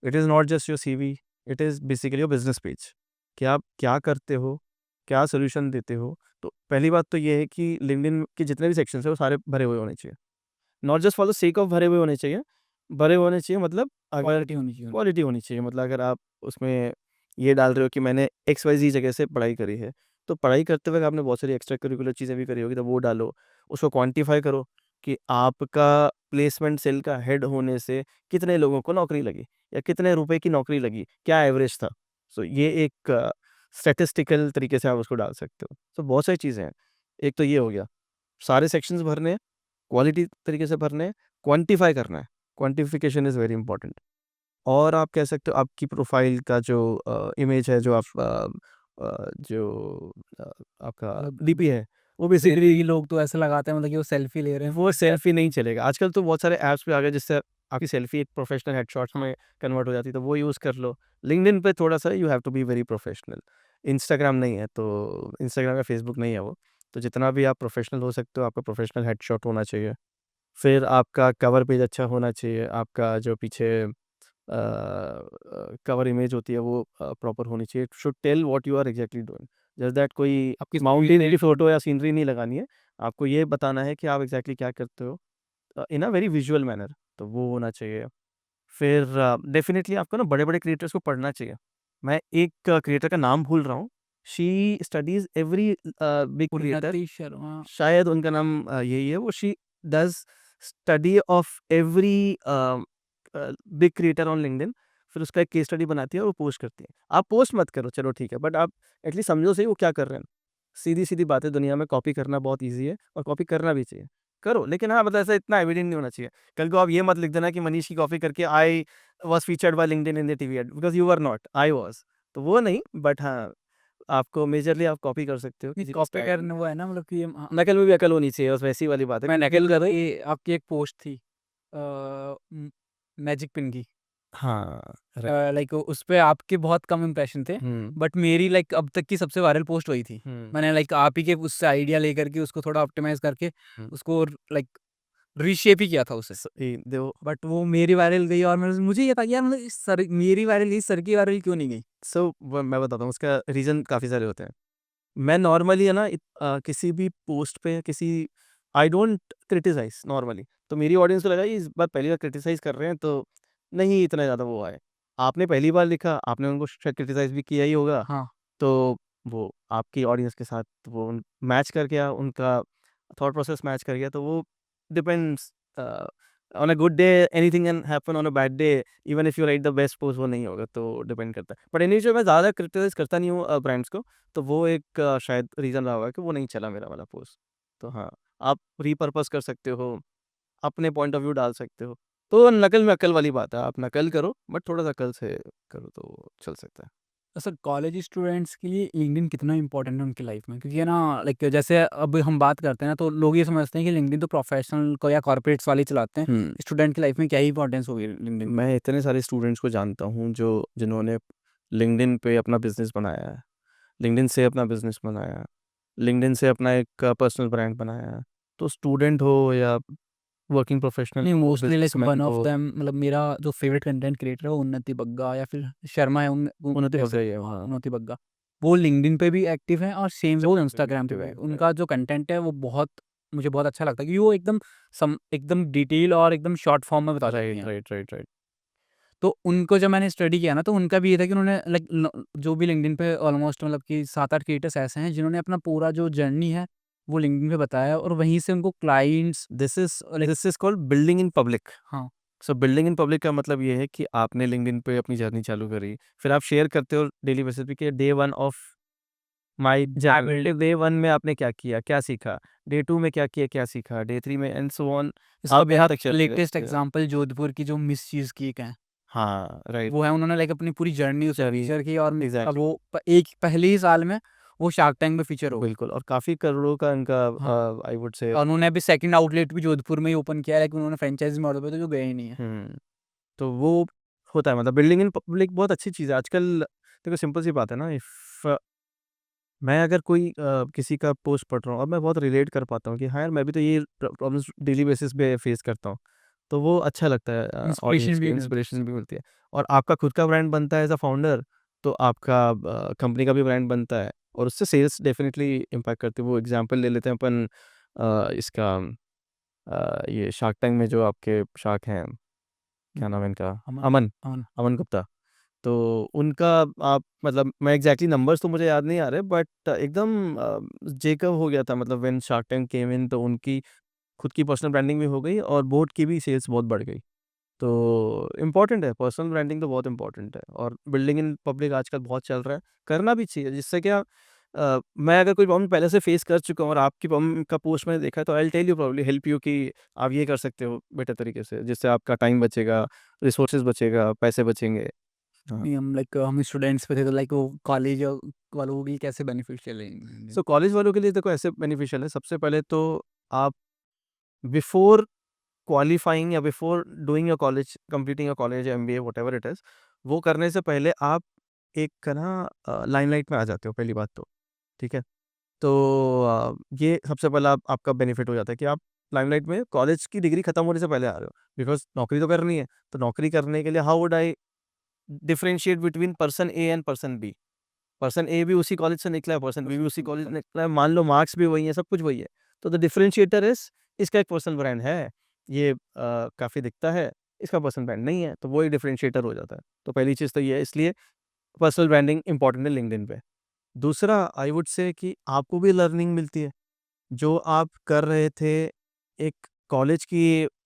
it is not just your CV, it is basically your business page कि आप क्या करते हो, क्या सॉल्यूशन देते हो। तो पहली बात तो ये है कि लिंक्डइन के जितने भी सेक्शंस हैं, वो सारे भरे हुए होने चाहिए। Not just for the sake of भरे हुए होने चाहिए, भरे होने चाहिए मतलब अगर क्वालिटी होनी चाहिए। क्वालिटी होनी चाहिए। मतलब अगर आप उसमें ये डाल रहे हो कि मैंने XYZ जगह से पढ़ाई करी है, तो पढ़ाई करते वक़्त आपने बहुत सारी एक्स्ट्रा करिकुलर चीज़ें भी करी होगी, तो वो डालो। उसको क्वांटिफ़ाई करो कि आपका प्लेसमेंट सेल का हेड होने से कितने लोगों को नौकरी लगी या कितने रुपए की नौकरी लगी, क्या एवरेज था। सो ये एक स्टैटिस्टिकल तरीके से आप उसको डाल सकते हो। सो बहुत सारी चीज़ें हैं। एक तो ये हो गया, सारे सेक्शंस भरने हैं, क्वालिटी तरीके से भरने हैं, क्वांटिफ़ाई करना है। Quantification is very important. और आप कह सकते हो आपकी प्रोफ़ाइल का जो इमेज है, जो आप जो आपका मतलब डीपी है, वो फिर बेसिकली भी लोग तो ऐसे लगाते हैं मतलब कि वो सेल्फी ले रहे हैं। वो सेल्फ़ी नहीं चलेगा। आजकल तो बहुत सारे ऐप्स पे आ गए जिससे आपकी सेल्फी एक प्रोफेशनल हेडशॉट्स में कन्वर्ट हो जाती है, तो वो यूज़ कर लो। लिंक्डइन पे थोड़ा सा you have to be very professional. Instagram नहीं है, तो इंस्टाग्राम या फेसबुक नहीं है वो, तो जितना भी आप प्रोफेशनल हो सकते हो, आपका प्रोफेशनल हेडशॉट होना चाहिए। फिर आपका कवर पेज अच्छा होना चाहिए, आपका जो पीछे कवर इमेज होती है वो प्रॉपर होनी चाहिए। Should tell what you are exactly doing, just that कोई आपकी माउंटेन की फोटो या सीनरी नहीं लगानी है, आपको ये बताना है कि आप एग्जैक्टली क्या करते हो इन अ वेरी विजुअल मैनर, तो वो होना चाहिए। फिर डेफिनेटली आपको ना बड़े-बड़े क्रिएटर्स को पढ़ना चाहिए। मैं एक क्रिएटर का नाम भूल रहा हूँ, she studies every big creator, उन्नति शर्मा। शायद उनका नाम यही है, वो she does study of every big creator on LinkedIn, फिर उसका एक केस स्टडी बनाती है और वो पोस्ट करती है। आप पोस्ट मत करो, चलो ठीक है, बट आप एटलीस्ट समझो सही वो क्या कर रहे हैं। सीधी-सीधी बातें, दुनिया में कॉपी करना बहुत ईज़ी है और कॉपी करना भी चाहिए। करो, लेकिन हाँ, मतलब ऐसा इतना एविडेंट नहीं होना चाहिए। कल को आप ये मत लिख देना कि मनीष की कॉपी करके I was featured by LinkedIn in the TV ad, because you are not, I was. तो वो नहीं, बट हाँ, आपको मेजरली आप कॉपी कर सकते हो किसी के कॉपी स्टाइल में। करने वो है ना, मतलब कि हाँ, नकल में भी अकल होनी चाहिए, बस वैसी वाली बात है। मैं नकल कर रही। ये आपकी एक पोस्ट थी मैजिक पिन की, हाँ, राइट। लाइक उस पे आपके बहुत कम इम्प्रेशन थे, हुँ, बट मेरी लाइक अब तक की सबसे वायरल पोस्ट वही थी। हुँ, मैंने लाइक आप ही के उससे आइडिया लेकर के उसको थोड़ा ऑप्टिमाइज करके हुँ। उसको लाइक रीशेप ही किया था उसे, देखो, बट वो मेरी वायरल गई और मुझे ये था कि यार मतलब इस सर मेरी वायरल गई, सर की वायरल क्यों नहीं गई। सो व मैं बताता हूँ, उसका रीज़न काफ़ी सारे होते हैं। मैं नॉर्मली है ना किसी भी पोस्ट पे किसी आई डोंट क्रिटिसाइज़ नॉर्मली, तो मेरी ऑडियंस को लगा ये इस बार पहली बार क्रिटिसाइज़ कर रहे हैं, तो नहीं इतना ज़्यादा वो आए। आपने पहली बार लिखा, आपने उनको शायद क्रिटिसाइज़ भी किया ही होगा, हाँ, तो वो आपकी ऑडियंस के साथ वो मैच कर गया, उनका थॉट प्रोसेस मैच कर गया, तो वो depends on a good day anything can happen, on a bad day even if you right the best post वो नहीं होगा, तो डिपेंड करता है। बट एनीवे मैं ज़्यादा क्रिटिसाइज़ करता नहीं हूँ ब्रांड्स को, तो वो एक शायद रीज़न रहा होगा कि वो नहीं चला मेरा वाला पोस्ट। तो हाँ, आप रीपर्पज़ कर सकते हो, अपने पॉइंट ऑफ व्यू डाल सकते हो। तो नकल में अक्ल वाली बात है, आप नकल करो बट थोड़ा-सा अकल से करो तो चल सकता है। सर कॉलेज स्टूडेंट्स के लिए लिंक्डइन कितना इंपॉर्टेंट है उनकी लाइफ में, क्योंकि है ना लाइक जैसे अब हम बात करते हैं ना तो लोग ये समझते हैं कि लिंक्डइन तो प्रोफेशनल को या कॉर्पोरेट्स वाले चलाते हैं, हुँ। स्टूडेंट की लाइफ में क्या ही इंपॉर्टेंस होगी लिंक्डइन की। मैं इतने सारे स्टूडेंट्स को जानता हूँ जो जिन्होंने लिंक्डइन पे अपना बिज़नेस बनाया है, लिंक्डइन से अपना बिज़नेस बनाया है, लिंक्डइन से अपना एक पर्सनल ब्रांड बनाया है। तो स्टूडेंट हो या वर्किंग प्रोफेशनल नहीं, हो, mostly like businessman one of हो, देम, मतलब मेरा जो फेवरेट कंटेंट क्रिएटर है वो उन्नति बग्गा या फिर शर्मा है, उन्नति कह हो गई है सकते हैं, हाँ, वहाँ। उन्नति बग्गा। वो लिंक्डइन पे भी एक्टिव है और सेम वो इंस्टाग्राम पे भी इंस्टाग्राम पे एक्टिव भी है, है। राइट। उनका जो कंटेंट है वो बहुत मुझे बहुत अच्छा लगता है, क्योंकि वो एकदम डिटेल और एकदम शॉर्ट फॉर्म में बता देती राइट, हैं। Right, right, right. तो उनको जब मैंने स्टडी किया ना तो उनका भी ये था कि उन्होंने लाइक जो भी लिंक्डइन पे ऑलमोस्ट मतलब कि 7-8 क्रिएटर्स ऐसे हैं जिन्होंने अपना पूरा जो जर्नी है वो लिंक्डइन पे बताया और वहीं से उनको clients this is like this is called building in public. हाँ, सो बिल्डिंग इन पब्लिक का मतलब ये है कि आपने लिंक्डइन पे अपनी जर्नी चालू करी, फिर आप शेयर करते हो डेली बेसिस पे कि day 1 of my journey, day 1 में आपने क्या किया, क्या सीखा, डे 2 में क्या किया, क्या सीखा, डे 3 में एंड सो ऑन, इसका आप यहाँ तक चले लेटेस्ट गए। एग्जांपल जोधपुर की जो मिस चीज़ की है, हाँ, राइट, वो है उन्होंने लाइक अपनी पूरी जर्नी उसमें चरी फीचर की और अब एग्ज़ैक्टली, वो एक पहले ही साल में वो शार्क टैंक में फीचर हो गई। बिल्कुल, और काफ़ी करोड़ों का इनका हाँ, आई वुड से। और उन्होंने अभी सेकंड आउटलेट भी जोधपुर में ही ओपन किया है, लेकिन उन्होंने फ्रेंचाइजी मॉडल पे तो जो गए ही नहीं है। हुँ, तो वो होता है, मतलब बिल्डिंग इन पब्लिक बहुत अच्छी चीज़ है। आजकल देखो सिंपल सी बात है ना, इफ मैं अगर कोई किसी का पोस्ट पढ़ रहा हूँ और मैं बहुत रिलेट कर पाता हूँ कि हाँ यार, मैं भी तो ये प्रॉब्लम्स डेली बेसिस पे फेस करता हूँ। तो वो अच्छा लगता है, ऑडियंस इंस्पिरेशन को भी मिलती है इंस्पिरेशन उससे। भी मिलती है। और आपका खुद का ब्रांड बनता है एज़ अ फाउंडर, तो आपका कंपनी का भी ब्रांड बनता है और उससे सेल्स डेफ़िनिटली इम्पैक्ट करती है। वो एग्ज़ाम्पल ले लेते हैं अपन इसका ये शार्क टैंक में जो आपके शार्क हैं, क्या नाम है इनका? अमन अमन, अमन अमन गुप्ता। तो उनका आप मतलब मैं एग्ज़ैक्टली नंबर्स तो मुझे याद नहीं आ रहे, बट एकदम जेकब हो गया था, मतलब व्हेन शार्क टैंक केम इन, तो उनकी खुद की पर्सनल ब्रांडिंग भी हो गई और बोट की भी सेल्स बहुत बढ़ गई। तो इम्पोर्टेंट है, पर्सनल ब्रांडिंग तो बहुत इम्पोर्टेंट है और बिल्डिंग इन पब्लिक आजकल बहुत चल रहा है, करना भी चाहिए, जिससे क्या मैं अगर कोई प्रॉब्लम पहले से फेस कर चुका हूँ और आपकी प्रॉब्लम का पोस्ट मैंने देखा है, तो I will tell you, probably help you कि आप ये कर सकते हो बेटर तरीके से, जिससे आपका टाइम बचेगा, रिसोर्सेज़ बचेगा, पैसे बचेंगे। हाँ। नहीं, हम स्टूडेंट्स पे थे तो लाइक वो कॉलेज वालों के लिए कैसे बेनिफिशियल है। सो कॉलेज वालों के लिए देखो ऐसे बेनिफिशियल है, सबसे पहले तो आप बिफ़ोर क्वालिफाइंग या before doing your college, completing your college, MBA, whatever it is, वो करने से पहले आप एक ना लाइमलाइट में आ जाते हो, पहली बात तो, ठीक है? तो ये सबसे पहला आपका बेनिफिट हो जाता है कि आप लाइमलाइट में कॉलेज की डिग्री खत्म होने से पहले आ रहे हो, बिकॉज़ नौकरी तो करनी है। तो नौकरी करने के लिए how would I differentiate between person A and person B? Person A भी उसी कॉलेज से निकला है, पर्सन बी भी उसी कॉलेज से निकला है, मान लो मार्क्स भी वही है, सब कुछ वही है। तो द डिफरेंशिएटर इज़ इसका एक पर्सनल ब्रांड है, ये काफ़ी दिखता है, इसका पर्सनल ब्रांड नहीं है, तो वो एक डिफरेंशिएटर हो जाता है। तो पहली चीज़ तो ये है, इसलिए पर्सनल ब्रांडिंग इम्पोर्टेंट है लिंक्डइन पे। दूसरा आई वुड से कि आपको भी लर्निंग मिलती है, जो आप कर रहे थे एक कॉलेज की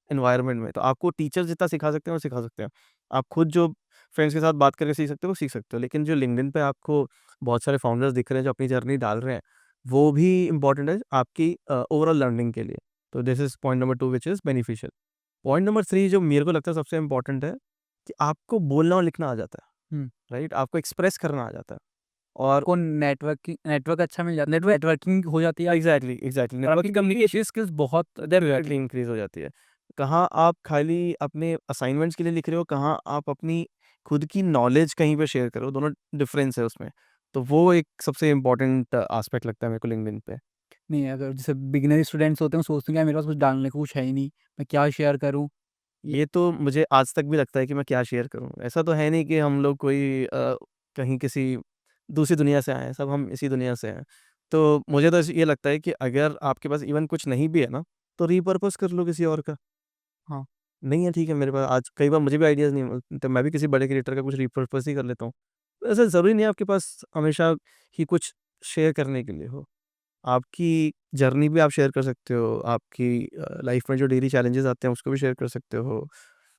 एनवायरनमेंट में, तो आपको टीचर जितना सिखा सकते हैं वो सिखा सकते हैं। आप खुद जो फ्रेंड्स के साथ बात करके सीख सकते हो वो सीख सकते हो, लेकिन जो लिंक्डइन पे आपको बहुत सारे फाउंडर्स दिख रहे हैं जो अपनी जर्नी डाल रहे हैं, वो भी इम्पोर्टेंट है आपकी ओवरऑल लर्निंग के लिए। तो this is point number 2 which is beneficial. Point number 3 जो मेरे को लगता है सबसे इम्पोर्टेंट है कि आपको बोलना और लिखना आ जाता है, हुँ। राइट? आपको एक्सप्रेस करना आ जाता है और आपको नेटवर्क अच्छा मिल जाता है, नेटवर्किंग हो जाती है एग्ज़ैक्टली, एग्ज़ैक्टली और आपकी नेटवर्किंग कम्युनिकेशन स्किल्स बहुत डेफिनेटली इंक्रीज़ हो जाती है। कहाँ आप खाली अपने असाइनमेंट्स के लिए लिख रहे हो, कहाँ आप अपनी खुद की नॉलेज कहीं पे शेयर कर रहे हो, दोनों डिफरेंस है उसमें। तो वो एक सबसे इम्पोर्टेंट एस्पेक्ट लगता है मेरे को लिंक्डइन पे। नहीं है। अगर जैसे बिगिनर स्टूडेंट्स होते हैं, वो सोचते हैं कि यार मेरे पास कुछ डालने को कुछ है ही नहीं, मैं क्या शेयर करूँ? ये तो मुझे आज तक भी लगता है कि मैं क्या शेयर करूँ? ऐसा तो है नहीं कि हम लोग कोई कहीं किसी दूसरी दुनिया से आए हैं, सब हम इसी दुनिया से हैं। तो मुझे तो ये लगता है कि अगर आपके पास इवन कुछ नहीं भी है ना, तो रिपर्पज़ कर लो किसी और का। हाँ। नहीं है, ठीक है, मेरे पास आज कई बार मुझे भी आइडियाज़ नहीं मिलते, तो मैं भी किसी बड़े क्रिएटर का कुछ रिपर्पस ही कर लेता हूँ। ऐसा ज़रूरी नहीं है आपके पास हमेशा ही कुछ शेयर करने के लिए हो। आपकी जर्नी भी आप शेयर कर सकते हो, आपकी लाइफ़ में जो डेली चैलेंजेज़ आते हैं उसको भी शेयर कर सकते हो।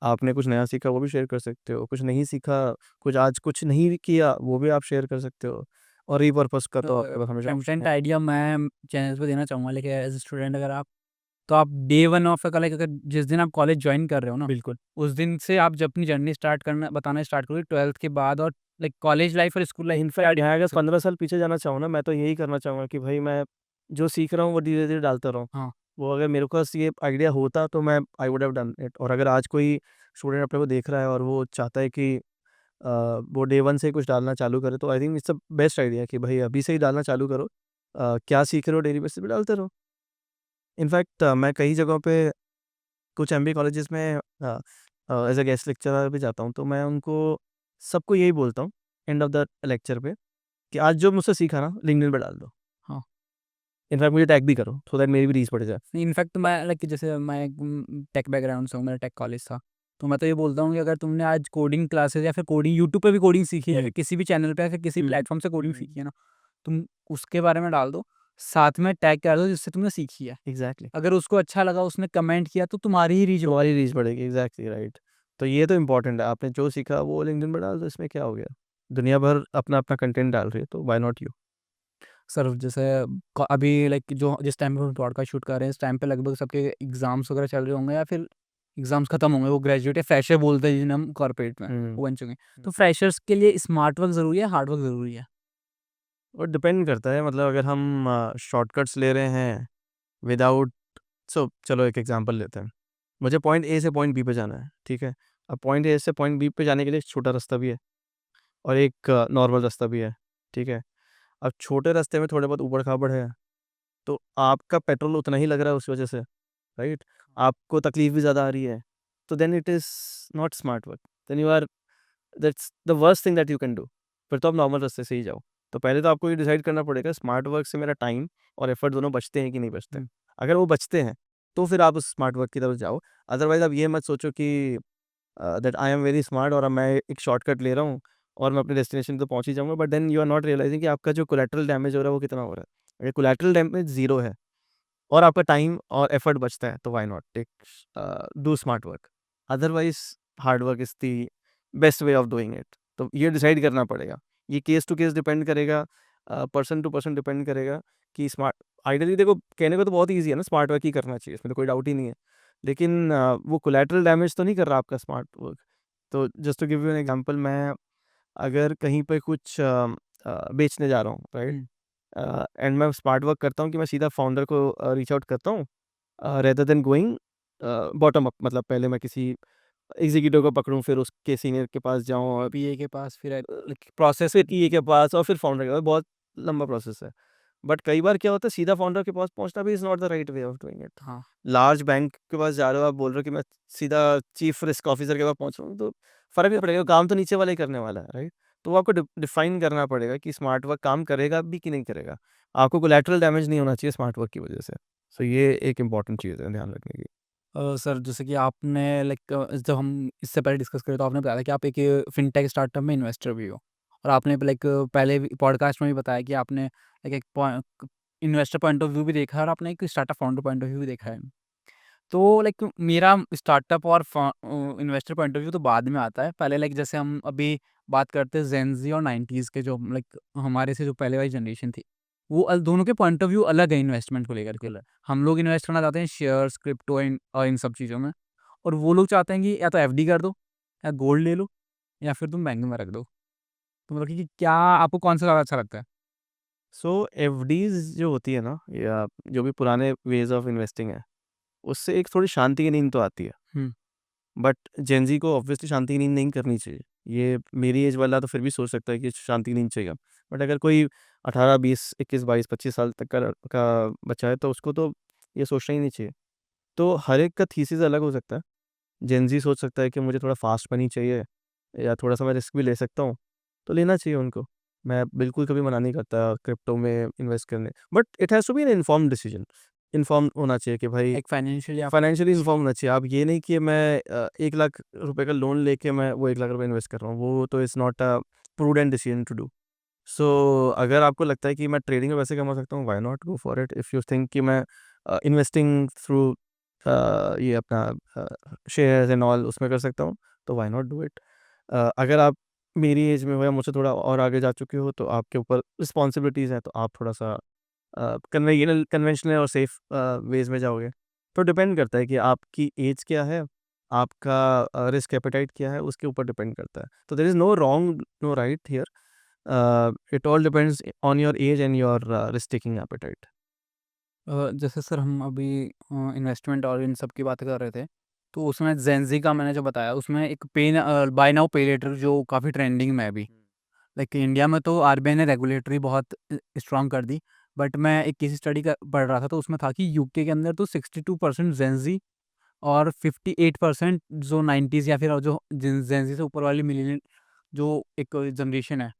आपने कुछ नया सीखा वो भी शेयर कर सकते हो, कुछ नहीं सीखा, कुछ आज कुछ नहीं भी किया वो भी आप शेयर कर सकते हो। और रिपर्पस का तो आपके पास हमेशा ऑप्शन कंटेंट है। आइडिया मैं चैनल्स पे देना चाहूँगा, लेकिन एज़ अ स्टूडेंट अगर आप तो आप डे 1 ऑफ का लाइक अगर जिस दिन आप कॉलेज जॉइन कर रहे हो ना, बिल्कुल। उस दिन से आप जब अपनी जर्नी स्टार्ट करना बताना स्टार्ट करोगे 12th के बाद और लाइक कॉलेज लाइफ और स्कूल लाइफ इनफैक्ट यहाँ अगर 15 साल पीछे जाना चाहूँ ना, मैं तो यही करना चाहूँगा कि भाई मैं जो सीख रहा हूँ वो धीरे-धीरे डालता रहूँ। हाँ, वो अगर मेरे पास ये आइडिया होता तो मैं I would have done it. और अगर आज कोई स्टूडेंट अपने को देख रहा है और वो चाहता है कि वो डे 1 से ही कुछ डालना चालू करे, तो I think it's a best idea कि भाई अभी से ही डालना चालू करो। क्या सीख रहे हो डेली बेसिस पे डालते रहो। इनफैक्ट मैं कई जगहों पे कुछ एमबीए कॉलेजेस में एज़ अ गेस्ट लेक्चरर भी जाता हूँ, तो मैं उनको सबको यही बोलता हूँ एंड ऑफ द लेक्चर पे कि आज जो मुझसे सीखा ना लिंक्डइन पे डाल दो। हाँ। इनफैक्ट मुझे टैग भी करो सो दैट मेरी भी रीच बढ़ जाए। इनफैक्ट मैं लाइक जैसे मैं टेक बैकग्राउंड से हूँ, मेरा टेक कॉलेज था। तो मैं तो ये बोलता हूँ कि अगर तुमने आज कोडिंग क्लासेस या फिर कोडिंग यूट्यूब पे भी कोडिंग सीखी है, किसी भी चैनल पे या फिर किसी प्लेटफ़ॉर्म से कोडिंग सीखी है ना, तुम उसके बारे में डाल दो। साथ में टैग कर दो जिससे तुमने सीखी है। एग्ज़ैक्टली। अगर उसको अच्छा लगा, उसने कमेंट किया तो तुम्हारी ही रीच तुम्हारी रीच बढ़ेगी, एग्ज़ैक्टली राइट। तो ये तो इम्पोर्टेंट है, आपने जो सीखा वो लिंक्डइन पे डाल दो, इसमें क्या हो गया? दुनिया भर अपना-अपना कंटेंट डाल रही है, तो व्हाई नॉट यू? सर जैसे अभी लाइक जो जिस टाइम पे हम पॉडकास्ट शूट कर रहे हैं, इस टाइम पे लगभग सबके एग्जाम्स वगैरह चल रहे होंगे या फिर एग्जाम्स खत्म होंगे, वो ग्रेजुएट या फ्रेशर बोलते हैं जिन्हें हम कॉर्पोरेट में, हुँ। वो बन चुके हैं। तो फ्रेशर्स के लिए स्मार्ट वर्क ज़रूरी है, हार्ड वर्क ज़रूरी है? और डिपेंड करता है, मतलब अगर हम शॉर्टकट्स ले रहे हैं विदाउट, चलो एक एग्ज़ाम्पल लेते हैं। मुझे पॉइंट ए से पॉइंट बी पे जाना है, ठीक है? अब पॉइंट ए से पॉइंट बी पे जाने के लिए एक छोटा रास्ता भी है और एक नॉर्मल रास्ता भी है, ठीक है? अब छोटे रास्ते में थोड़े बहुत ऊबड़-खाबड़ है, तो आपका पेट्रोल उतना ही लग रहा है उस वजह से, राइट? आपको तकलीफ़ भी ज़्यादा आ रही है, तो then it is not smart work. Then you are that's the worst thing that you can do. फिर तो आप नॉर्मल रास्ते से ही जाओ। तो पहले तो आपको ये डिसाइड करना पड़ेगा स्मार्ट वर्क से मेरा टाइम और एफर्ट दोनों बचते हैं कि नहीं बचते। हुँ। अगर वो बचते हैं, तो फिर आप उस स्मार्ट वर्क की तरफ जाओ। अदरवाइज़ आप ये मत सोचो कि that I am very smart और अब मैं एक शॉर्टकट ले रहा हूँ और मैं अपने डेस्टिनेशन तो पहुँच ही जाऊँगा, but then you are not realising कि आपका जो कोलैटरल डैमेज हो रहा है वो कितना हो रहा है। अगर कोलैटरल डैमेज 0 है और आपका टाइम और एफर्ट बचता है, तो why not take do smart work. Otherwise hard work is the best way of doing it. तो ये डिसाइड करना पड़ेगा। ये केस टू केस डिपेंड करेगा, पर्सन टू पर्सन डिपेंड करेगा कि स्मार्ट आइडियली देखो कहने को तो बहुत ईज़ी है ना, स्मार्ट वर्क ही करना चाहिए, इसमें तो कोई डाउट ही नहीं है। लेकिन वो कोलैटरल डैमेज तो नहीं कर रहा आपका स्मार्ट वर्क। तो just to give you an example, मैं अगर कहीं पे कुछ बेचने जा रहा हूँ, राइट? हुँ। एंड मैं स्मार्ट वर्क करता हूँ कि मैं सीधा फाउंडर को रीच आउट करता हूँ, rather than going bottom up, मतलब पहले मैं किसी एग्जीक्यूटिव को पकड़ूँ, फिर उसके सीनियर के पास जाऊँ और पीए के पास फिर प्रोसेस फिर ईए के पास और फिर फाउंडर के पास, बहुत लंबा प्रोसेस है। बट कई बार क्या होता है, सीधा फाउंडर के पास पहुँचना भी is not the right way of doing it. हाँ लार्ज बैंक के पास जा रहे हो, आप बोल रहे हो कि मैं सीधा चीफ रिस्क ऑफिसर के पास पहुँच रहा हूँ, तो फ़र्क नहीं पड़ेगा, काम तो नीचे वाला ही करने वाला है, राइट? तो वो आपको डिफाइन करना पड़ेगा कि स्मार्ट वर्क काम करेगा भी कि नहीं करेगा। आपको कोलैटरल डैमेज नहीं होना चाहिए स्मार्ट वर्क की वजह से। सो ये एक इम्पॉर्टेंट चीज़ है ध्यान रखने की। सर जैसे कि आपने लाइक जब हम इससे पहले डिस्कस करें तो आपने बताया था कि आप एक फिनटेक स्टार्टअप में इन्वेस्टर भी हो और आपने लाइक पहले पॉडकास्ट में भी बताया कि आपने लाइक एक इन्वेस्टर पॉइंट ऑफ व्यू भी देखा है और आपने एक startup founder point of view भी देखा है। तो लाइक मेरा स्टार्टअप और इन्वेस्टर पॉइंट ऑफ व्यू तो बाद में आता है। पहले लाइक जैसे हम अभी बात करते हैं जेन-ज़ी और 90s के जो लाइक हमारे से जो पहले वाली जनरेशन थी, वो दोनों के पॉइंट ऑफ व्यू अलग है इन्वेस्टमेंट को लेकर के। हम लोग इन्वेस्ट करना चाहते हैं शेयर्स, क्रिप्टो इन सब चीज़ों में और वो लोग चाहते हैं कि या तो एफडी कर दो, या गोल्ड ले लो या फिर तुम बैंक में रख दो। तो मतलब कि क्या आपको कौन-सा ज़्यादा अच्छा लगता है? सो एफडीज़ जो होती है ना, या जो भी पुराने वेज़ ऑफ इन्वेस्टिंग है, उससे एक थोड़ी शांति की नींद तो आती है। हुँ, बट जेन ज़ी को ऑब्वियसली शांति की नींद नहीं करनी चाहिए। ये मेरी एज वाला तो फिर भी सोच सकता है कि शांति की नींद चाहिए। बट अगर कोई 18, 20, 21, 22, 25 साल तक का बच्चा है, तो उसको तो ये सोचना ही नहीं चाहिए। तो हर एक का थीसिस अलग हो सकता है। जेन ज़ी सोच सकता है कि मुझे थोड़ा फ़ास्ट मनी चाहिए या थोड़ा-सा मैं रिस्क भी ले सकता हूँ, तो लेना चाहिए उनको। मैं बिल्कुल कभी मना नहीं करता क्रिप्टो में इन्वेस्ट करने, but it has to be an informed decision. Inform होना चाहिए कि भाई एक फाइनेंशियली आप फाइनेंशियली इन्फॉर्म होना चाहिए। आप ये नहीं कि मैं 1 लाख रुपए का लोन लेके मैं वो 1 लाख रुपए इन्वेस्ट कर रहा हूँ, वो तो is not a prudent decision to do. So अगर आपको लगता है कि मैं ट्रेडिंग में पैसे कमा सकता हूँ, why not go for it. If you think कि मैं इन्वेस्टिंग थ्रू ये अपना शेयर्स एंड ऑल उसमें कर सकता हूँ, तो व्हाई नॉट डू इट। अगर आप मेरी एज में हो या मुझसे थोड़ा और आगे जा चुके हो, तो आपके ऊपर रिस्पॉन्सिबिलिटीज़ हैं, तो आप थोड़ा-सा कन्वेंशनल और सेफ वेज़ में जाओगे। तो डिपेंड करता है कि आपकी एज क्या है, आपका रिस्क एपेटाइट क्या है, उसके ऊपर डिपेंड करता है। तो there is no wrong, no right here. It all depends on your age and your risk taking appetite. जैसे सर हम अभी इन्वेस्टमेंट और इन सब की बातें कर रहे थे, तो उसमें ज़ेन-ज़ी का मैंने जो बताया उसमें एक बाय नाउ पे लेटर जो काफ़ी ट्रेंडिंग में है अभी। लाइक इंडिया में तो आरबीआई ने रेगुलेटरी बहुत स्ट्रॉन्ग कर दी, बट मैं एक केस स्टडी का पढ़ रहा था तो उसमें था कि यूके के अंदर तो 62% ज़ेन-ज़ी और 58% जो 90s या फिर जो ज़ेन-ज़ी से ऊपर वाली मिलेनियल जो एक जनरेशन है,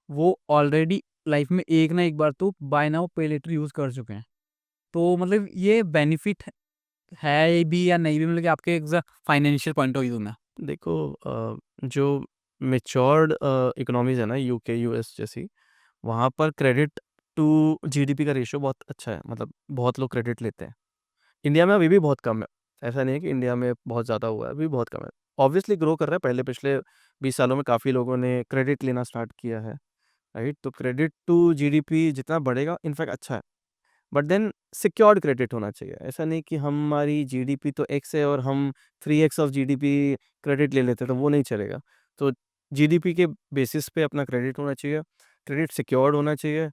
वो ऑलरेडी लाइफ में एक ना एक बार तो बाय नाउ पे लेटर यूज़ कर चुके हैं। तो मतलब ये बेनिफिट है भी या नहीं भी मतलब कि आपके फाइनेंशियल पॉइंट ऑफ व्यू में? देखो, जो मैच्योर्ड इकोनॉमीज़ है ना, यूके, यूएस जैसी, वहाँ पर क्रेडिट टू जीडीपी का रेशियो बहुत अच्छा है, मतलब बहुत लोग क्रेडिट लेते हैं। इंडिया में अभी भी बहुत कम है। ऐसा नहीं है कि इंडिया में बहुत ज़्यादा हुआ है, अभी बहुत कम है। ऑब्वियसली ग्रो कर रहा है, पहले पिछले 20 सालों में काफ़ी लोगों ने क्रेडिट लेना स्टार्ट किया है, राइट? तो क्रेडिट टू जीडीपी जितना बढ़ेगा, इनफैक्ट अच्छा है। बट देन सिक्योर्ड क्रेडिट होना चाहिए। ऐसा नहीं कि हमारी जीडीपी तो एक्स है और हम 3x ऑफ जीडीपी क्रेडिट ले लेते हैं, तो वो नहीं चलेगा। तो जीडीपी के बेसिस पे अपना क्रेडिट होना चाहिए, क्रेडिट सिक्योर्ड होना चाहिए।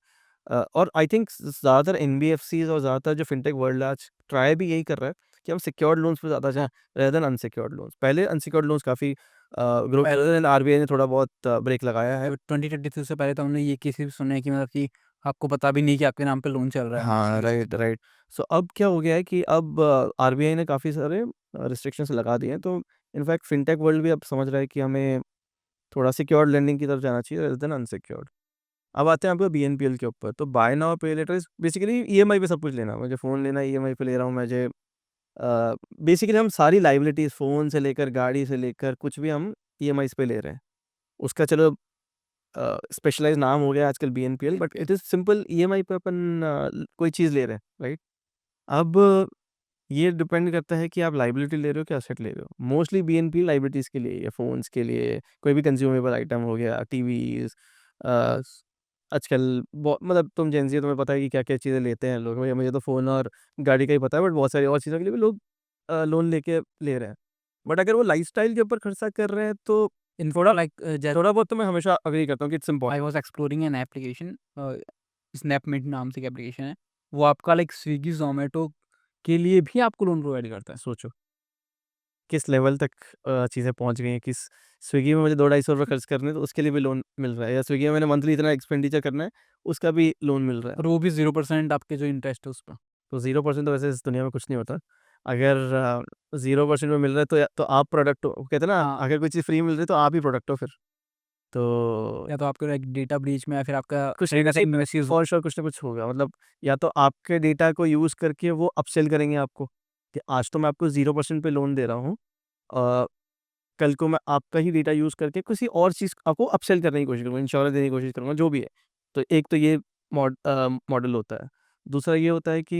और आई थिंक ज़्यादातर एनबीएफसीज़ और ज़्यादातर जो फिनटेक वर्ल्ड आज ट्राई भी यही कर रहा है कि हम सिक्योर्ड लोन्स पे ज़्यादा जाएँ रेदर देन अनसिक्योर्ड लोन्स। पहले अनसिक्योर्ड लोन्स काफ़ी ग्रो कर रहे थे, आरबीआई ने थोड़ा बहुत ब्रेक लगाया है। 2023 से पहले तो हमने ये केसेस भी सुने हैं कि मतलब कि आपको पता भी नहीं कि आपके नाम पे लोन चल रहा है। हाँ, राइट, राइट। सो अब क्या हो गया है कि अब आरबीआई ने काफ़ी सारे रिस्ट्रिक्शंस लगा दिए हैं, तो इनफैक्ट फिनटेक वर्ल्ड भी अब समझ रहा है कि हमें थोड़ा सिक्योर्ड लेंडिंग की तरफ जाना चाहिए रेदर देन अनसिक्योर्ड। अब आते हैं आपको बीएनपीएल के ऊपर, तो बाय नाउ पे लेटर इज़ बेसिकली ईएमआई पे सब कुछ लेना। मुझे फ़ोन लेना है, ईएमआई पे ले रहा हूँ। मुझे बेसिकली हम सारी लायबिलिटीज़, फ़ोन से लेकर गाड़ी से लेकर कुछ भी हम ईएमआईज़ पे ले रहे हैं। उसका चलो स्पेशलाइज़्ड नाम हो गया आजकल BNPL, but it is simple EMI पे अपन कोई चीज़ ले रहे हैं, राइट? अब ये डिपेंड करता है कि आप लायबिलिटी ले रहे हो कि एसेट ले रहे हो। मोस्टली बीएनपी लायबिलिटीज़ के लिए, या फ़ोन्स के लिए, कोई भी कंज्यूमेबल आइटम हो गया, टीवीज़, अ, आजकल मतलब तुम जेन ज़ी हो, तुम्हें पता है कि क्या-क्या चीज़ें लेते हैं लोग। भैया मुझे तो फ़ोन और गाड़ी का ही पता है, बट बहुत सारी और चीज़ों के लिए भी लोग लोन लेके ले रहे हैं। बट अगर वो लाइफ़स्टाइल के ऊपर खर्चा कर रहे हैं, तो इन थोड़ा लाइक थोड़ा बहुत तो मैं हमेशा एग्री करता हूँ कि it's I important. Was exploring an application Snapmeet नाम से एक एप्लीकेशन है। वो आपका लाइक स्विगी, ज़ोमैटो के लिए भी आपको लोन प्रोवाइड करता है? सोचो किस लेवल तक चीज़ें पहुँच गई हैं, किस स्विगी में मुझे 2-250 रुपए खर्च करने हैं, तो उसके लिए भी लोन मिल रहा है, या स्विगी में मैंने मंथली इतना एक्सपेंडिचर करना है, उसका भी लोन मिल रहा है। और वो भी 0% आपके जो इंटरेस्ट है उस पे? तो 0% तो वैसे इस दुनिया में कुछ नहीं होता। अगर 0% में मिल रहा है, तो आप प्रोडक्ट हो। कहते हैं ना, हाँ, अगर कोई चीज़ फ्री मिल रही है तो आप ही प्रोडक्ट हो फिर। तो या तो आपका एक डेटा ब्रीच में या फिर आपका कुछ कहीं न ऐसा कहीं मिसयूज़। फॉर श्योर कुछ ना कुछ होगा, मतलब या तो आपके डेटा को यूज़ करके वो अपसेल करेंगे आपको, कि आज तो मैं आपको 0% पे लोन दे रहा हूँ, अ, कल को मैं आपका ही डेटा यूज़ करके किसी और चीज़ आपको अपसेल करने की कोशिश करूँगा, इंश्योरेंस देने की कोशिश करूँगा, जो भी है। तो एक तो ये मॉडल होता है। दूसरा ये होता है कि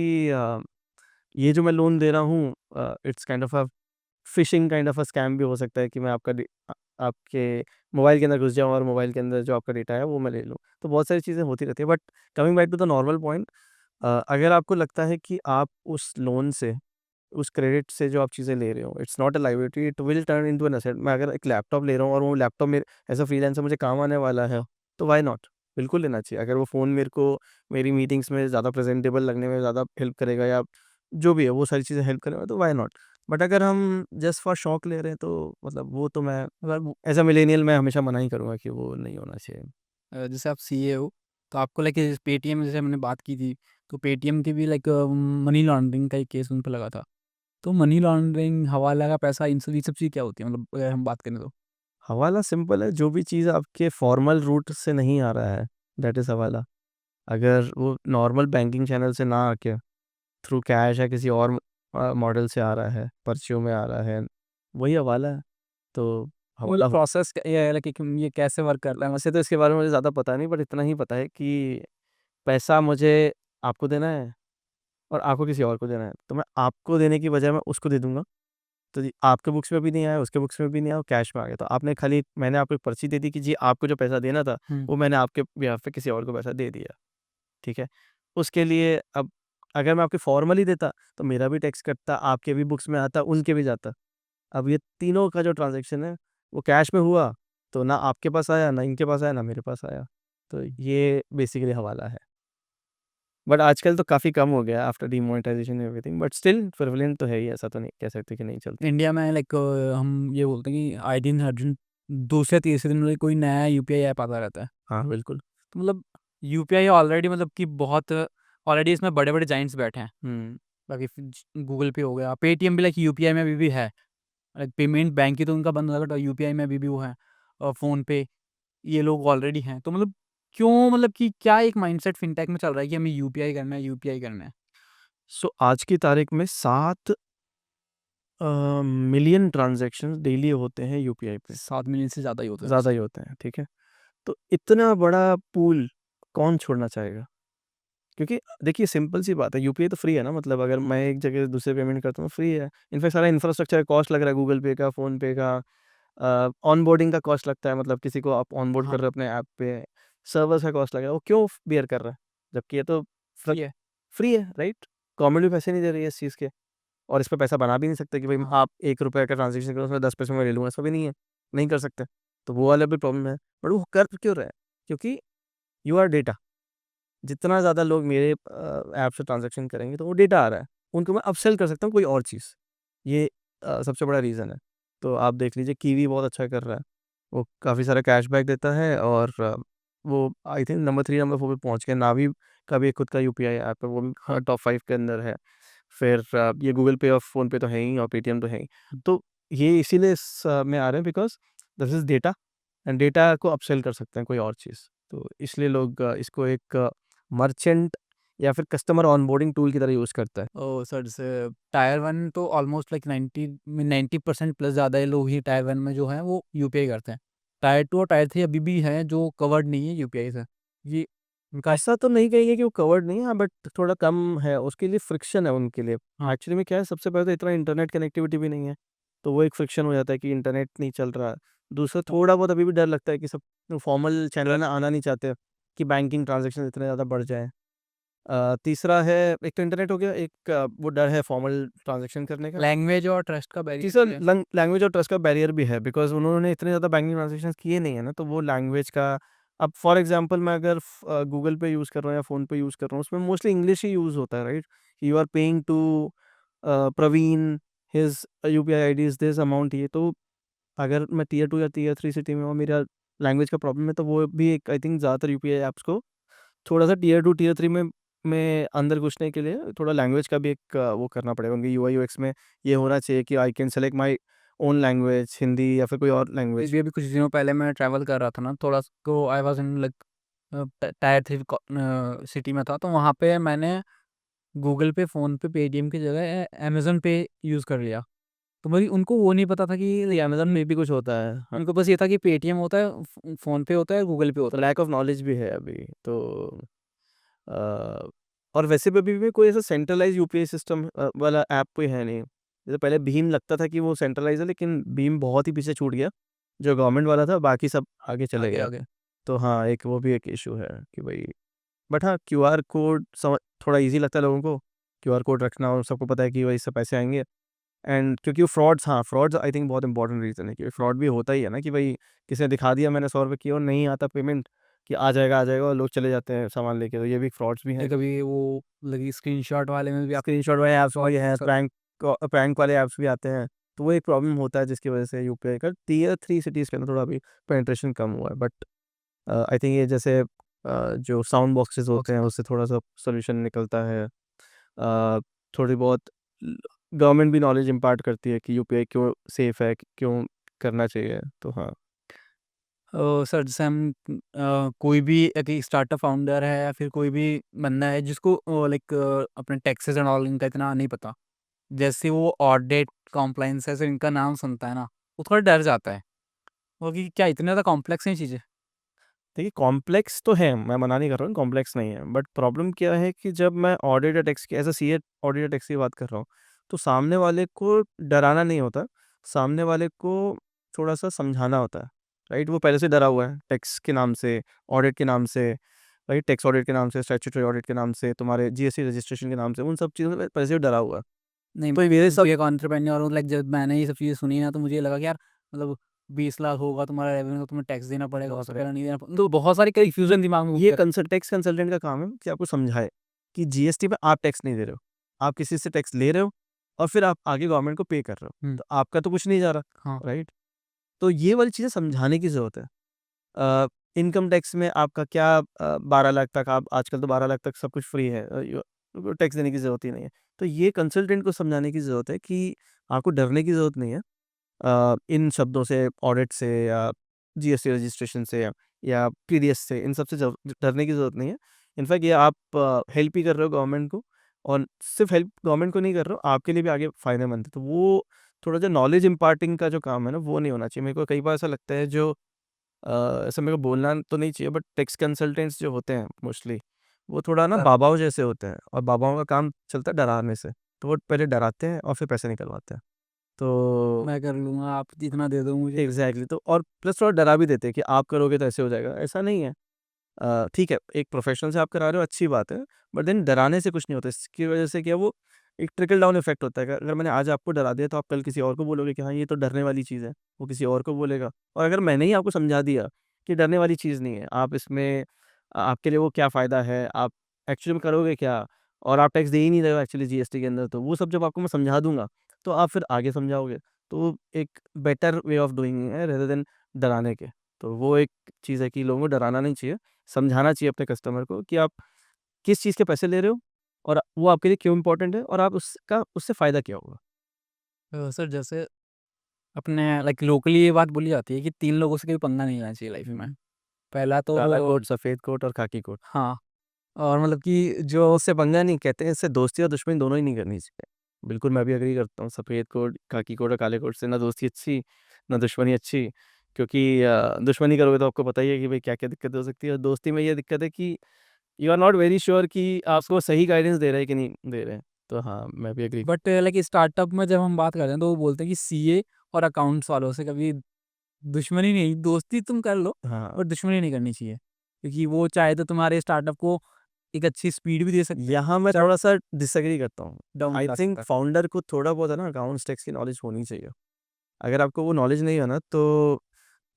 ये जो मैं लोन दे रहा हूँ, it's kind of a fishing kind of a scam भी हो सकता है, कि मैं आपके मोबाइल के अंदर घुस जाऊँ और मोबाइल के अंदर जो आपका डेटा है वो मैं ले लूँ। तो बहुत सारी चीज़ें होती रहती है, but coming back to the normal point, अगर आपको लगता है कि आप उस लोन से, उस क्रेडिट से जो आप चीज़ें ले रहे हो, it's not a liability, it will turn into an asset. मैं अगर एक लैपटॉप ले रहा हूँ और वो लैपटॉप मेरे एज़ अ फ्रीलांसर मुझे काम आने वाला है, तो व्हाई नॉट? बिल्कुल लेना चाहिए। अगर वो फ़ोन मेरे को मेरी मीटिंग्स में ज़्यादा प्रेज़ेंटेबल लगने में ज़्यादा हेल्प करेगा, या जो भी है वो सारी चीज़ें हेल्प करेगा, तो व्हाई नॉट? बट अगर हम जस्ट फॉर शौक ले रहे हैं, तो मतलब वो तो मैं, अगर एज़ अ मिलेनियल मैं हमेशा मना ही करूँगा कि वो नहीं होना चाहिए। जैसे आप सीए हो, तो आपको लाइक पेटीएम जैसे हमने बात की थी, तो पेटीएम की भी लाइक मनी लॉन्ड्रिंग का एक केस उन पे लगा था। तो मनी लॉन्ड्रिंग, हवाला का पैसा, इन सब ये सब चीज़ क्या होती है? मतलब अगर हम बात करें तो? हवाला सिंपल है, जो भी चीज़ आपके फॉर्मल रूट से नहीं आ रहा है, दैट इज़ हवाला। अगर वो नॉर्मल बैंकिंग चैनल से ना आके थ्रू कैश या किसी और मॉडल से आ रहा है, पर्चियों में आ रहा है, वही हवाला है। तो तो मतलब हवाला हो, प्रोसेस क्या ये है लाइक कि ये कैसे वर्क करता है? वैसे तो इसके बारे में मुझे ज़्यादा पता नहीं, बट इतना ही पता है कि पैसा मुझे आपको देना है और आपको किसी और को देना है, तो मैं आपको देने की बजाय मैं उसको दे दूँगा। तो जी, आपके बुक्स में भी नहीं आया, उसके बुक्स में भी नहीं आया, वो कैश में आ गया। तो आपने खाली, मैंने आपको एक पर्ची दे दी कि जी आपको जो पैसा देना था, हुँ। वो मैंने आपके बिहाफ़ पे किसी और को पैसा दे दिया, ठीक है? उसके लिए अब अगर मैं आपको फॉर्मली देता, तो मेरा भी टैक्स कटता, आपके भी बुक्स में आता, उनके भी जाता। अब ये तीनों का जो ट्रांज़ैक्शन है, वो कैश में हुआ, तो ना आपके पास आया, ना इनके पास आया, ना मेरे पास आया। तो ये बेसिकली हवाला है। बट आजकल तो काफ़ी कम हो गया after demonetisation everything, but still prevalent तो है ही, ऐसा तो नहीं कह सकते कि नहीं चलता। इंडिया में लाइक हम ये बोलते हैं कि आए दिन हर दिन दूसरे तीसरे दिन में कोई नया यूपीआई ऐप आता रहता है। हाँ, बिल्कुल। तो मतलब यूपीआई ऑलरेडी मतलब कि बहुत ऑलरेडी इसमें बड़े-बड़े जायंट्स बैठे हैं। हुँ। बाकी गूगल पे हो गया, पेटीएम भी लाइक यूपीआई में अभी भी है। लाइक पेमेंट बैंक की तो उनका बंद हो गया, बट यूपीआई में अभी भी वो है। और फ़ोन पे ये लोग ऑलरेडी हैं। तो मतलब क्यों, मतलब कि क्या एक माइंडसेट फिनटेक में चल रहा है कि हमें यूपीआई करना है, यूपीआई करना है? सो आज की तारीख में 7 मिलियन ट्रांज़ैक्शंस डेली होते हैं यूपीआई पे, 7 मिलियन से ज़्यादा ही होते हैं ज़्यादा वैसे। ही होते हैं, ठीक है? तो इतना बड़ा पूल कौन छोड़ना चाहेगा? क्योंकि देखिए सिंपल सी बात है, यूपीआई तो फ्री है ना, मतलब अगर मैं एक जगह से दूसरे पेमेंट करता हूँ, फ्री है। इनफैक्ट सारा इंफ्रास्ट्रक्चर कॉस्ट लग रहा है, गूगल पे का, फ़ोन पे का, ऑनबोर्डिंग का कॉस्ट लगता है, मतलब किसी को आप ऑनबोर्ड कर हाँ, रहे हो अपने ऐप पे, सर्वर्स का कॉस्ट लग रहा है, वो क्यों बियर कर रहा है? जबकि ये तो फ्र फ्री है। फ्री है, राइट? गवर्नमेंट भी पैसे नहीं दे रही है इस चीज़ के, और इस पे पैसा बना भी नहीं सकते कि भाई हाँ। आप ₹1 का ट्रांज़ैक्शन करो, उसमें 10 पैसे मैं ले लूँगा, ऐसा भी नहीं है, नहीं कर सकते। तो वो वाला भी प्रॉब्लम है, बट वो कर क्यों रहे हैं? क्योंकि यू आर डेटा। जितना ज़्यादा लोग मेरे ऐप से ट्रांज़ैक्शन करेंगे, तो वो डेटा आ रहा है, उनको मैं अपसेल कर सकता हूँ कोई और चीज़। ये सबसे बड़ा रीज़न है। तो आप देख लीजिए, कीवी बहुत अच्छा कर रहा है। वो काफ़ी सारा कैशबैक देता है, और वो आई थिंक नंबर 3 नंबर 4 पे पहुँच गया। नावी का भी खुद का यूपीआई ऐप है, वो भी टॉप 5 के अंदर है। फिर ये गूगल पे और फ़ोन पे तो है ही, और पेटीएम तो है ही। तो ये इसीलिए में आ रहे हैं, because this is data, and data को अपसेल कर सकते हैं कोई और चीज़। तो इसलिए लोग इसको एक मर्चेंट या फिर कस्टमर ऑनबोर्डिंग टूल की तरह यूज़ करता है। ओह! सर जैसे टायर 1 तो ऑलमोस्ट लाइक 90% प्लस ज़्यादा ये लोग ही टायर 1 में जो हैं वो यूपीआई करते हैं। टायर 2 और टायर 3 अभी भी हैं जो कवर्ड नहीं है यूपीआई से। ये उनका ऐसा तो नहीं कहेंगे कि वो कवर्ड नहीं है, बट थोड़ा कम है, उसके लिए फ्रिक्शन है उनके लिए। हाँ, एक्चुअली में क्या है, सबसे पहले तो इतना इंटरनेट कनेक्टिविटी भी नहीं है, तो वो एक फ्रिक्शन हो जाता है कि इंटरनेट नहीं चल रहा है। दूसरा, थोड़ा बहुत अभी भी डर लगता है कि सब फॉर्मल चैनल में आना नहीं चाहते कि बैंकिंग ट्रांज़ैक्शन इतने ज़्यादा बढ़ जाएँ। तीसरा है, एक तो इंटरनेट हो गया, एक वो डर है फॉर्मल ट्रांज़ैक्शन करने का। लैंग्वेज और ट्रस्ट का बैरियर तीसरा भी है। लैंग्वेज और ट्रस्ट का बैरियर भी है, बिकॉज़ उन्होंने इतने ज़्यादा बैंकिंग ट्रांज़ैक्शंस किए नहीं है ना, तो वो लैंग्वेज का, अब फॉर एग्ज़ाम्पल मैं अगर गूगल पे यूज़ कर रहा हूँ या फ़ोन पे यूज़ कर रहा हूँ, उसमें मोस्टली इंग्लिश ही यूज़ होता है, right? You are paying to Praveen his UPI ID is this amount, ये तो अगर मैं टीयर 2 या टीयर 3 सिटी में हूँ, मेरा लैंग्वेज का प्रॉब्लम है, तो वो भी एक आई थिंक ज़्यादातर यूपीआई ऐप्स को थोड़ा सा टीयर 2 टीयर 3 में अंदर घुसने के लिए थोड़ा लैंग्वेज का भी एक वो करना पड़ेगा। उनकी यूआई यूएक्स में ये होना चाहिए कि I can select my own language, Hindi या फिर कोई और लैंग्वेज। अभी कुछ दिनों पहले मैं ट्रैवल कर रहा था ना, थोड़ा को I was in like tyre 3 city में था, तो वहाँ पे मैंने गूगल पे, फ़ोन पे, पेटीएम की जगह अमेज़न पे यूज़ कर लिया। तो भाई उनको वो नहीं पता था कि अमेजन में भी कुछ होता है, हाँ। उनको बस ये था कि पेटीएम होता है, फ़ोन पे होता है, गूगल पे तो होता है। लैक ऑफ नॉलेज भी है अभी तो। अ, और वैसे भी अभी भी कोई ऐसा सेंट्रलाइज यूपीआई सिस्टम वाला ऐप कोई है नहीं। जैसे पहले भीम लगता था कि वो सेंट्रलाइज है, लेकिन भीम बहुत ही पीछे छूट गया। जो गवर्नमेंट वाला था, बाकी सब आगे चले आगे, गया। आगे। तो हाँ, एक वो भी एक इशू है कि भाई, बट हाँ, क्यूआर कोड समझ थोड़ा ईज़ी लगता है लोगों को, क्यूआर कोड रखना, और सबको पता है कि भाई इससे पैसे आएँगे। एंड क्योंकि वो फ्रॉड्स, हाँ, फ्रॉड्स आई थिंक बहुत इंपॉर्टेंट रीज़न है, क्योंकि फ्रॉड भी होता ही है ना कि भाई किसी ने दिखा दिया मैंने ₹100 किया और नहीं आता पेमेंट, कि आ जाएगा और लोग चले जाते हैं सामान लेके, तो ये भी फ्रॉड्स भी हैं। कभी वो लगी स्क्रीनशॉट वाले में भी आप स्क्रीनशॉट वाले ऐप्स भी हैं, सब प्रैंक वाले ऐप्स भी आते हैं, तो वो एक प्रॉब्लम होता है जिसकी वजह से यूपीआई का टियर 3 सिटीज़ के अंदर थोड़ा अभी पेनिट्रेशन कम हुआ है। बट आई थिंक ये जैसे जो साउंड बॉक्सेस होते बॉक्स। हैं उससे थोड़ा-सा सॉल्यूशन निकलता है। थोड़ी बहुत ल गवर्नमेंट भी नॉलेज इम्पार्ट करती है कि यूपीआई क्यों सेफ है, क्यों करना चाहिए, तो हाँ। सर जैसे हम कोई भी एक स्टार्टअप फाउंडर है या फिर कोई भी बंदा है जिसको लाइक अपने टैक्सेस एंड ऑल इनका इतना नहीं पता, जैसे वो ऑडिट कॉम्प्लाइंसेस इनका नाम सुनता है ना, वो थोड़ा डर जाता है, वो कि क्या इतनी ज़्यादा कॉम्प्लेक्स हैं चीज़ें। देखिए, कॉम्प्लेक्स तो है, मैं मना नहीं कर रहा हूँ, कॉम्प्लेक्स नहीं है, बट प्रॉब्लम क्या है कि जब मैं ऑडिट या टैक्स की एज़ अ सीए ऑडिट या टैक्स की बात कर रहा हूँ, तो सामने वाले को डराना नहीं होता, सामने वाले को थोड़ा-सा समझाना होता है, राइट? वो पहले से डरा हुआ है, टैक्स के नाम से, ऑडिट के नाम से, राइट? टैक्स ऑडिट के नाम से, स्टैट्यूटरी ऑडिट के नाम से, तुम्हारे जीएसटी रजिस्ट्रेशन के नाम से, उन सब चीज़ों में पहले से डरा हुआ है। नहीं, तो मेरे साथ भी एक एंटरप्रेन्योर हूँ, लाइक जब मैंने ये सब चीज़ें सुनी ना, तो मुझे लगा कि यार मतलब 20 लाख होगा तुम्हारा रेवेन्यू, तो तुम्हें टैक्स देना पड़ेगा, बहुत उससे सारे पहले नहीं देना तो बहुत सारी कन्फ्यूज़न दिमाग में ये घूमती टैक्स कंसल्टेंट का काम है कि आपको समझाए कि जीएसटी पे आप टैक्स नहीं दे रहे हो। आप किसी से टैक्स ले रहे हो और फिर आप आगे गवर्नमेंट को पे कर रहे हो। है। तो आपका तो कुछ नहीं जा रहा, हाँ। राइट? तो ये वाली चीज़ें समझाने की ज़रूरत है। इनकम टैक्स में आपका क्या 12 लाख तक, आप आजकल तो 12 लाख तक सब कुछ फ्री है। टैक्स देने की ज़रूरत ही नहीं है। तो ये कंसल्टेंट को समझाने की ज़रूरत है कि आपको डरने की ज़रूरत नहीं है। इन शब्दों से, ऑडिट से या जीएसटी रजिस्ट्रेशन से या टीडीएस से, इन सब से डरने की ज़रूरत नहीं है। इनफैक्ट ये आप हेल्प ही कर रहे हो गवर्नमेंट को, और सिर्फ हेल्प गवर्नमेंट को नहीं कर रहे हो, आपके लिए भी आगे फ़ायदेमंद है। तो वो थोड़ा जो नॉलेज इम्पार्टिंग का जो काम है ना, वो नहीं होना चाहिए। मेरे को कई बार ऐसा लगता है, जो ऐसा मेरे को बोलना तो नहीं चाहिए, बट टैक्स कंसल्टेंट्स जो होते हैं मोस्टली, वो थोड़ा ना बाबाओं जैसे होते हैं, और बाबाओं का काम चलता है डराने से। तो वो पहले डराते हैं और फिर पैसे निकलवाते हैं। तो मैं कर लूँगा, आप जितना दे दो मुझे। एग्ज़ैक्टली, तो और प्लस थोड़ा डरा भी देते हैं कि आप करोगे तो ऐसे हो जाएगा, ऐसा नहीं है। ठीक है, एक प्रोफ़ेशनल से आप करा रहे हो, अच्छी बात है, बट देन डराने से कुछ नहीं होता। इसकी वजह से क्या, वो एक ट्रिकल डाउन इफ़ेक्ट होता है। अगर मैंने आज आपको डरा दिया, तो आप कल किसी और को बोलोगे कि हाँ, ये तो डरने वाली चीज़ है, वो किसी और को बोलेगा। और अगर मैंने ही आपको समझा दिया कि डरने वाली चीज़ नहीं है, आप इसमें आपके लिए वो क्या फ़ायदा है, आप एक्चुअली में करोगे क्या, और आप टैक्स दे ही नहीं रहे हो एक्चुअली जीएसटी के अंदर, तो वो सब जब आपको मैं समझा दूँगा, तो आप फिर आगे समझाओगे। तो एक बेटर वे ऑफ डूइंग है रेदर देन डराने के। तो वो एक चीज़ है कि लोगों को डराना नहीं चाहिए, समझाना चाहिए अपने कस्टमर को कि आप किस चीज़ के पैसे ले रहे हो, और वो आपके लिए क्यों इम्पोर्टेंट है, और आप उसका उससे फ़ायदा क्या होगा। सर जैसे अपने लाइक लोकली ये बात बोली जाती है कि 3 लोगों से कभी पंगा नहीं लेना चाहिए लाइफ में। पहला तो काला कोट, सफ़ेद कोट और खाकी कोट। हाँ, और मतलब कि जो इससे पंगा नहीं कहते हैं, इससे दोस्ती और दुश्मनी दोनों ही नहीं करनी चाहिए। बिल्कुल, मैं भी एग्री करता हूँ, सफ़ेद कोट, खाकी कोट और काले कोट से ना दोस्ती अच्छी, ना दुश्मनी अच्छी। क्योंकि दुश्मनी करोगे तो आपको पता ही है कि भाई क्या-क्या दिक्कतें हो सकती है, और दोस्ती में ये दिक्कत है कि you are not very sure कि आपको सही गाइडेंस दे रहे हैं कि नहीं दे रहे हैं। तो हाँ, मैं भी एग्री। बट लाइक स्टार्टअप में जब हम बात करते हैं तो वो बोलते हैं कि सीए और अकाउंट्स वालों से कभी दुश्मनी नहीं, दोस्ती तुम कर लो हाँ, पर दुश्मनी नहीं करनी चाहिए। क्योंकि वो चाहे तो तुम्हारे स्टार्टअप को एक अच्छी स्पीड भी दे सकते हैं, यहाँ मैं चाहे थोड़ा-सा डिसएग्री करता हूँ। डाउन आई ला थिंक सकता है। फाउंडर को थोड़ा बहुत है ना अकाउंट्स टैक्स की नॉलेज होनी चाहिए। अगर आपको वो नॉलेज नहीं है ना, तो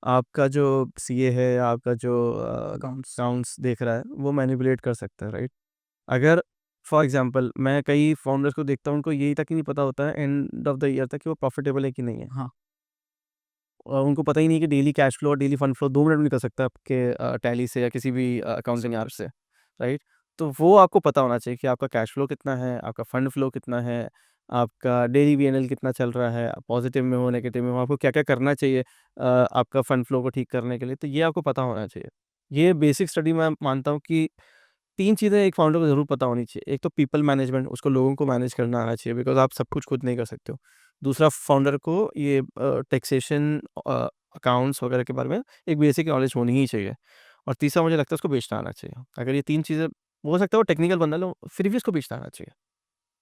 आपका जो सीए है या आपका जो अकाउंट्स अकाउंट्स देख रहा है, वो मैनिपुलेट कर सकता है, राइट? अगर फॉर एग्जांपल मैं कई फाउंडर्स को देखता हूँ, उनको यही तक ही नहीं पता होता है एंड ऑफ द ईयर तक कि वो प्रॉफिटेबल है कि नहीं है। हाँ। उनको पता ही नहीं कि डेली कैश फ्लो और डेली फंड फ्लो 2 मिनट में निकल सकता है आपके टैली से या किसी भी अकाउंटिंग ऐप से, राइट? तो वो आपको पता होना चाहिए कि आपका कैश फ्लो कितना है, आपका फंड फ्लो कितना है, आपका डेली वीएनएल कितना चल रहा है, पॉजिटिव में हो, नेगेटिव में हो, आपको क्या-क्या करना चाहिए आपका फंड फ्लो को ठीक करने के लिए, तो ये आपको पता होना चाहिए। ये बेसिक स्टडी मैं मानता हूँ कि 3 चीज़ें एक फाउंडर को ज़रूर पता होनी चाहिए। एक तो पीपल मैनेजमेंट, उसको लोगों को मैनेज करना आना चाहिए बिकॉज़ आप सब कुछ खुद नहीं कर सकते हो। दूसरा फाउंडर को ये टैक्सेशन अकाउंट्स वगैरह के बारे में एक बेसिक नॉलेज होनी ही चाहिए। और तीसरा मुझे लगता है उसको बेचना आना चाहिए। अगर ये 3 चीज़ें हो सकता है वो टेक्निकल बंदा लो, फिर भी उसको बेचना आना चाहिए।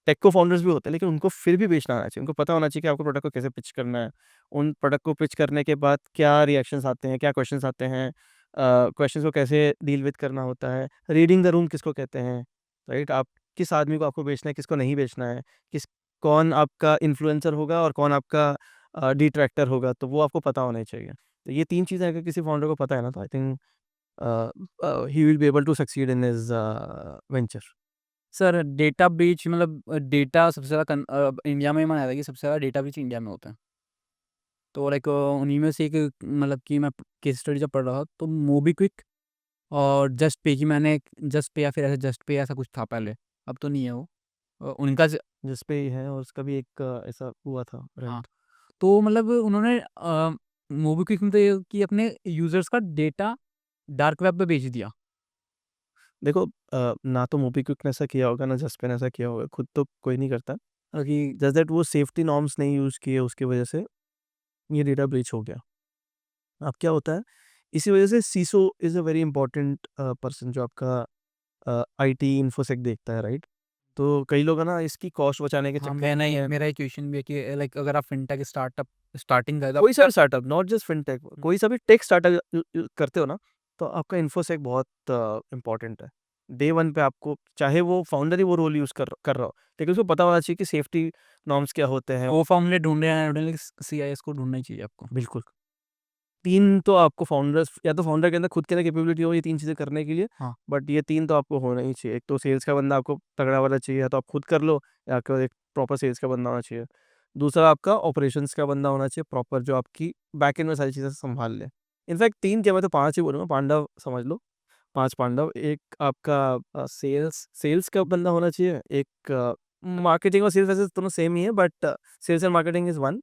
टेक को-फाउंडर्स भी होते हैं लेकिन उनको फिर भी बेचना आना चाहिए। उनको पता होना चाहिए कि आपको प्रोडक्ट को कैसे पिच करना है। उन प्रोडक्ट को पिच करने के बाद क्या रिएक्शंस आते हैं, क्या क्वेश्चंस आते हैं, क्वेश्चंस को कैसे डील विद करना होता है, रीडिंग द रूम किसको कहते हैं, राइट? आप किस आदमी को आपको बेचना है, किसको नहीं बेचना है, किस कौन आपका इन्फ्लुएंसर होगा और कौन आपका डिट्रैक्टर होगा, तो वो आपको पता होना चाहिए। तो ये 3 चीज़ें अगर किसी फाउंडर को पता है ना तो I think he will be able to succeed in his venture. Sir data breach मतलब डेटा सबसे ज़्यादा इंडिया में ही माना जाता है कि सबसे ज़्यादा डेटा ब्रीच इंडिया में होता है। तो लाइक उन्हीं में से एक मतलब कि मैं केस स्टडी जब पढ़ रहा था तो मोबीक्विक और जस्ट पे की मैंने जस्ट पे या फिर ऐसा जस्ट पे ऐसा कुछ था पहले, अब तो नहीं है वो। उनका जिस पे ही है और उसका भी एक ऐसा हुआ था, हाँ, राइट? तो मतलब उन्होंने मोबीक्विक में तो ये कि अपने यूज़र्स का डेटा डार्क वेब पे बेच दिया। देखो ना तो मोबीक्विक ने ऐसा किया होगा, ना जस्पेन ने ऐसा किया होगा, खुद तो कोई नहीं करता। कि जस्ट दैट वो सेफ्टी नॉर्म्स नहीं यूज़ किए उसकी वजह से ये डेटा ब्रीच हो गया। अब क्या होता है, इसी वजह से CISO is a very important person जो आपका आईटी इन्फोसेक देखता है, राइट? तो कई लोग है ना इसकी कॉस्ट बचाने के हाँ, चक्कर में मेरा एक क्वेश्चन भी है कि लाइक अगर आप फिनटेक स्टार्टिंग कर कोई सा भी स्टार्टअप, नॉट जस्ट फिनटेक, कोई सा भी टेक स्टार्टअप करते हो ना, तो आपका इन्फोसेक बहुत इम्पोर्टेंट है। डे 1 पे आपको चाहे वो फाउंडर ही वो रोल यूज़ कर रहा हो, लेकिन उसको पता होना चाहिए कि सेफ्टी नॉर्म्स क्या होते हैं। वो फॉर्मूले ढूँढ रहे हैं ढूँढने सीआईएस को ढूँढना ही चाहिए आपको। बिल्कुल, 3 तो आपको फाउंडर्स या तो फाउंडर के अंदर खुद के अंदर कैपेबिलिटी हो ये 3 चीज़ें करने के लिए, हाँ, बट ये 3 तो आपको होना ही चाहिए। एक तो सेल्स का बंदा आपको तगड़ा वाला चाहिए, या तो आप खुद कर लो या आपके पास एक प्रॉपर सेल्स का बंदा होना चाहिए। दूसरा आपका ऑपरेशंस का बंदा होना चाहिए प्रॉपर जो आपकी बैक एंड में सारी चीज़ें संभाल ले। इनफैक्ट 3 क्या मैं तो 5 ही बोलूँगा, पांडव समझ लो, 5 पांडव। एक आपका सेल्स का बंदा होना चाहिए, एक मार्केटिंग और सेल्स वैसे दोनों सेम ही है but sales and marketing is one.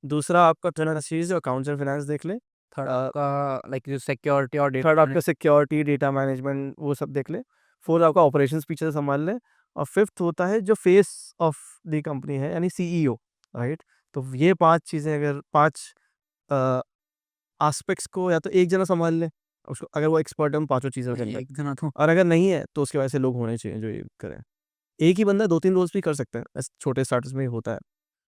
दूसरा आपका जो चीज़ जो अकाउंट्स एंड फाइनेंस देख ले। थर्ड अ, आपका लाइक जो सिक्योरिटी और थर्ड डेटा आपका सिक्योरिटी, डेटा मैनेजमेंट वो सब देख ले। फोर्थ आपका ऑपरेशंस पीछे से संभाल ले और फिफ्थ होता है जो फेस ऑफ द कंपनी है यानी सीईओ, राइट? तो ये 5 चीज़ें अगर 5 अ, एस्पेक्ट्स को या तो एक जना संभाल ले, उसको अगर वो एक्सपर्ट है उन पाँचों चीज़ों के अंदर, एक जना तो और अगर नहीं है तो उसके वैसे लोग होने चाहिए जो ये करें। एक ही बंदा 2-3 रोल्स भी कर सकता है, ऐसे छोटे स्टार्टअप्स में ही होता है।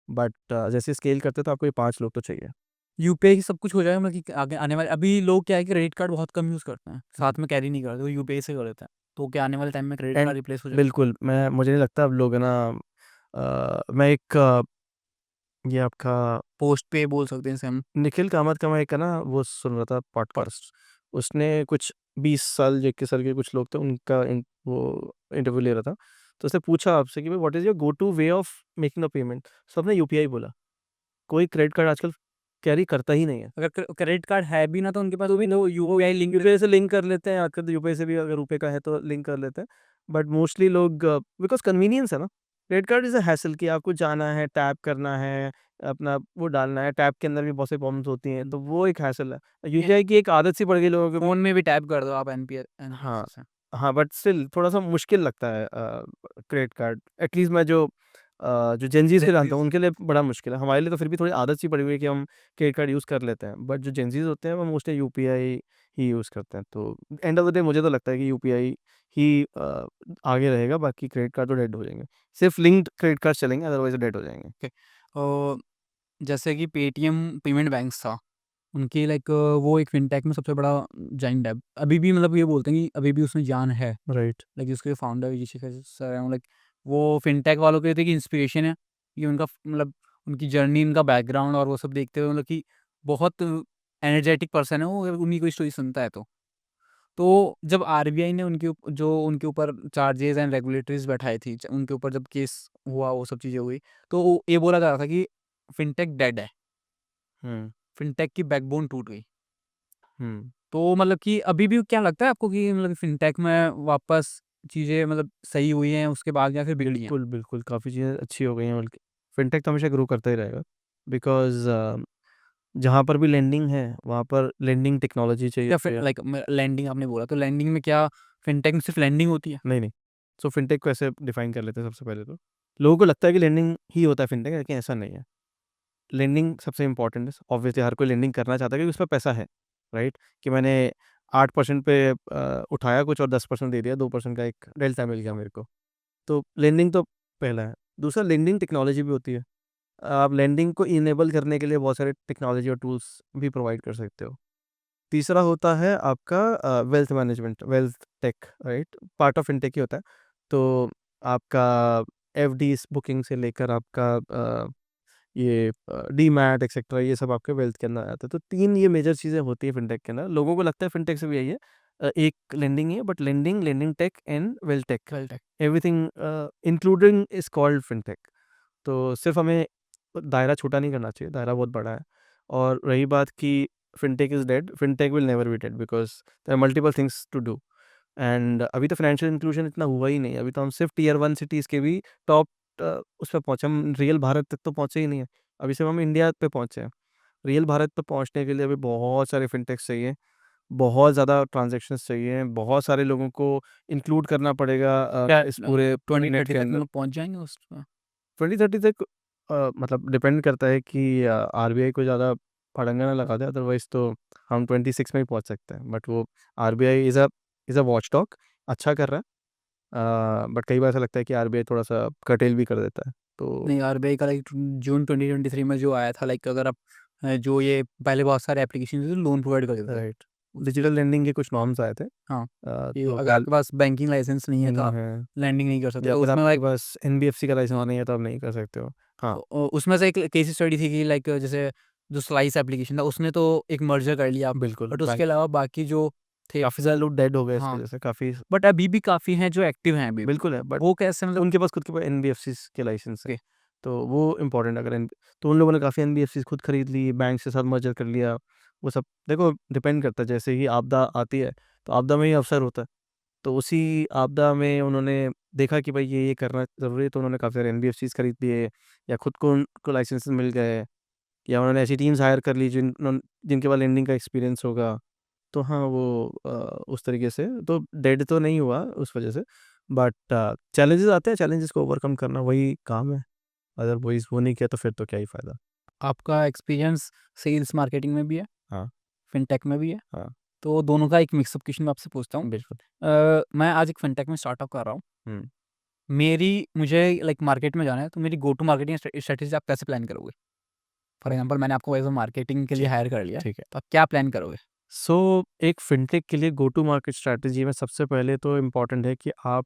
बट जैसे स्केल करते हैं तो आपको ये 5 लोग तो चाहिए। यूपीआई सब कुछ हो जाएगा मतलब कि आगे आने वाले अभी लोग क्या है कि क्रेडिट कार्ड बहुत कम यूज़ करते हैं, साथ में कैरी नहीं करते, वो यूपीआई से कर देते हैं। तो क्या आने वाले टाइम में क्रेडिट एंड कार्ड रिप्लेस हो जाएगा? बिल्कुल, मुझे नहीं लगता अब लोग है ना मैं एक ये आपका पोस्ट पे बोल सकते हैं इसे हम। निखिल कामत का मैं एक है ना वो सुन रहा था पर पॉडकास्ट। उसने कुछ 20 साल या 21 साल के कुछ लोग थे उनका वो इंटरव्यू ले रहा था। तो उसने पूछा आपसे कि भाई what is your go two way of making a payment? सबने यूपीआई बोला। कोई क्रेडिट कार्ड आजकल कैरी करता ही नहीं है। अगर क्रेडिट कार्ड है भी ना तो उनके पास तो भी वो वो यूपीआई लिंक यूपीआई से लिंक कर लेते हैं, आजकल तो यूपीआई से भी अगर रुपए का है तो लिंक कर लेते हैं। बट मोस्टली लोग बिकॉज़ कन्वीनियंस है ना। Credit card is a hassle कि आपको जाना है, टैप करना है, अपना वो डालना है, टैप के अंदर भी बहुत सारी प्रॉब्लम्स होती हैं, तो वो एक हैसल है। यूपीआई की एक आदत सी पड़ गई लोगों को। फ़ोन में भी टैप कर दो आप हाँ, एनपीएस से। हाँ, बट स्टिल थोड़ा-सा मुश्किल लगता है क्रेडिट कार्ड। एटलीस्ट मैं जो जेनज़ीज़ को जानता हूँ, उनके लिए बड़ा मुश्किल है। हमारे लिए तो फिर भी थोड़ी आदत सी पड़ी हुई है कि हम क्रेडिट कार्ड यूज़ कर लेते हैं। बट जो जेनज़ीज़ होते हैं, वो मोस्टली यूपीआई ही यूज़ करते हैं। तो एंड ऑफ द डे मुझे तो लगता है कि यूपीआई ही आगे रहेगा, बाकी क्रेडिट कार्ड तो डेड हो जाएँगे। सिर्फ़ लिंक्ड क्रेडिट कार्ड्स चलेंगे, अदरवाइज़ डेड हो जाएँगे। ओके। और जैसे कि पेटीएम पेमेंट बैंक्स था, उनकी लाइक वो एक फिनटेक में सबसे बड़ा जाइंट है। अभी भी मतलब ये बोलते हैं कि अभी भी उसमें जान है। राइट। लाइक उसके फाउंडर ऋषिकेश सर हैं, लाइक वो फिनटेक वालों के लिए इंस्पिरेशन है। ये उनका मतलब उनकी जर्नी, उनका बैकग्राउंड और वो सब देखते हुए मतलब कि बहुत एनर्जेटिक पर्सन है वो, अगर उन्हीं की स्टोरी सुनता है तो। तो जब आरबीआई ने उनके ऊपर चार्जेस एंड रेगुलेटरीज बैठाई थी, उनके ऊपर जब केस हुआ, वो सब चीज़ें हुई, तो ये बोला जा रहा था कि फिनटेक डेड है, हुँ, फिनटेक की बैकबोन टूट गई। हुँ। तो मतलब कि अभी भी क्या लगता है आपको कि मतलब फिनटेक में वापस चीज़ें मतलब सही हुई हैं उसके बाद या फिर बिगड़ी हैं? बिल्कुल, बिल्कुल, काफ़ी चीज़ें अच्छी हो गई हैं बल्कि। फ़िनटेक तो हमेशा ग्रो करता ही रहेगा बिकॉज़ जहाँ पर भी लेंडिंग है, वहाँ पर लेंडिंग टेक्नोलॉजी चाहिए या होती फिर है। लाइक लैंडिंग आपने बोला, तो लैंडिंग में क्या फिनटेक में सिर्फ लैंडिंग होती है? नहीं, नहीं। सो फ़िनटेक को ऐसे डिफ़ाइन कर लेते हैं सबसे पहले तो। लोगों को लगता है कि लेंडिंग ही होता है फ़िनटेक, लेकिन ऐसा नहीं है। लेंडिंग सबसे इम्पोर्टेंट है। ऑब्वियसली हर कोई लेंडिंग करना चाहता है क्योंकि उसमें पैसा है, राइट? कि मैंने 8% पे उठाया कुछ और 10% दे दिया, 2% का एक डेल्टा मिल गया मेरे को। तो लेंडिंग तो पहला है। दूसरा लेंडिंग टेक्नोलॉजी भी होती है। आप लेंडिंग को इनेबल करने के लिए बहुत सारे टेक्नोलॉजी और टूल्स भी प्रोवाइड कर सकते हो। तीसरा होता है आपका wealth management, wealth tech, right? Part of fintech ही होता है। तो आपका एफडीज़ बुकिंग से लेकर आपका ये डीमैट एक्सेट्रा ये सब आपके वेल्थ के अंदर आ जाता है। तो 3 ये मेजर चीज़ें होती हैं फिनटेक के अंदर। लोगों को लगता है फिनटेक सिर्फ यही है एक लेंडिंग ही है but lending, lending tech and wealth tech, well tech. Everything including is called fintech. तो सिर्फ हमें दायरा छोटा नहीं करना चाहिए, दायरा बहुत बड़ा है। और रही बात कि fintech is dead, fintech will never be dead because there are multiple things to do. And अभी तो फाइनेंशियल इंक्लूजन इतना हुआ ही नहीं है। अभी तो हम सिर्फ टियर 1 सिटीज़ के भी टॉप उस पे पहुँचे, हम रियल भारत तक तो पहुँचे ही नहीं है। अभी सिर्फ हम इंडिया पे पहुँचे हैं। रियल भारत पे पहुँचने के लिए अभी बहुत सारे फिनटेक्स चाहिए, बहुत ज़्यादा ट्रांज़ैक्शंस चाहिए, बहुत सारे लोगों को इंक्लूड करना पड़ेगा क्या इस पूरे नेट 2030 के तक अंदर। मतलब पहुँच जाएँगे उसमें? 2030 तक मतलब डिपेंड करता है कि आरबीआई को ज़्यादा फड़ंगा ना लगा दे, अदरवाइज़ तो हम 26 में ही पहुँच सकते हैं। बट वो आरबीआई इज़ अ वॉचडॉग, अच्छा कर रहा है। बट कई बार ऐसा लगता है कि आरबीआई थोड़ा-सा कर्टेल भी कर देता है। तो नहीं, आरबीआई का लाइक जून 2023 में जो आया था, लाइक अगर आप जो ये पहले बहुत सारे एप्लीकेशन थे लोन प्रोवाइड कर देते थे। राइट, उसके डिजिटल लेंडिंग के कुछ नॉर्म्स आए थे। हाँ, कि तो अगर आपके पास बैंकिंग लाइसेंस नहीं है तो नहीं आप है लैंडिंग नहीं कर सकते। या तो फिर उसमें आपके लाइक पास एनबीएफसी का लाइसेंस नहीं है तो आप नहीं कर सकते हो। हाँ, उसमें से एक केस स्टडी थी कि लाइक जैसे जो स्लाइस एप्लीकेशन था उसने तो एक मर्जर कर लिया, बिल्कुल, बट बैंक उसके अलावा बाकी जो थे काफ़ी सारे लोग डेड हो गए इसकी हाँ, वजह से, काफ़ी बट अभी भी काफ़ी हैं जो एक्टिव हैं अभी भी। बिल्कुल है, बट वो कैसे मतलब उनके पास खुद के एनबीएफसीज़ के लाइसेंस है। ओके, तो वो इम्पोर्टेंट अगर एन तो उन लोगों ने काफ़ी एनबीएफसीज़ खुद खरीद ली, बैंक के साथ मर्जर कर लिया। वो सब देखो डिपेंड करता है, जैसे ही आपदा आती है, तो आपदा में ही अवसर होता है। तो उसी आपदा में उन्होंने देखा कि भाई ये करना ज़रूरी है, तो उन्होंने काफ़ी सारे एनबीएफसीज़ खरीद लिए या खुद को उनको लाइसेंसेस मिल गए या उन्होंने ऐसी टीम्स हायर कर ली जिनके पास लेंडिंग का एक्सपीरियंस होगा। तो हाँ, वो उस तरीके से तो डेड तो नहीं हुआ उस वजह से, बट चैलेंजेस आते हैं, चैलेंजेस को ओवरकम करना वही काम है। अगर वही वो नहीं किया तो फिर तो क्या ही फ़ायदा। आपका एक्सपीरियंस सेल्स मार्केटिंग में भी है, हाँ, फिनटेक में भी है, हाँ, तो दोनों का एक मिक्सअप क्वेश्चन मैं आपसे पूछता हूँ। बिल्कुल। मैं आज एक फिनटेक में स्टार्टअप कर रहा हूँ। हुँ, मुझे लाइक मार्केट में जाना है, तो मेरी गो टू मार्केटिंग स्ट्रैटेजी आप कैसे प्लान करोगे? फॉर एग्जांपल मैंने आपको एज़ अ मार्केटिंग के लिए ठीक हायर कर लिया है, ठीक है। तो आप क्या प्लान करोगे? सो एक फिनटेक के लिए गो टू मार्केट स्ट्रैटेजी में सबसे पहले तो इम्पोर्टेंट है कि आप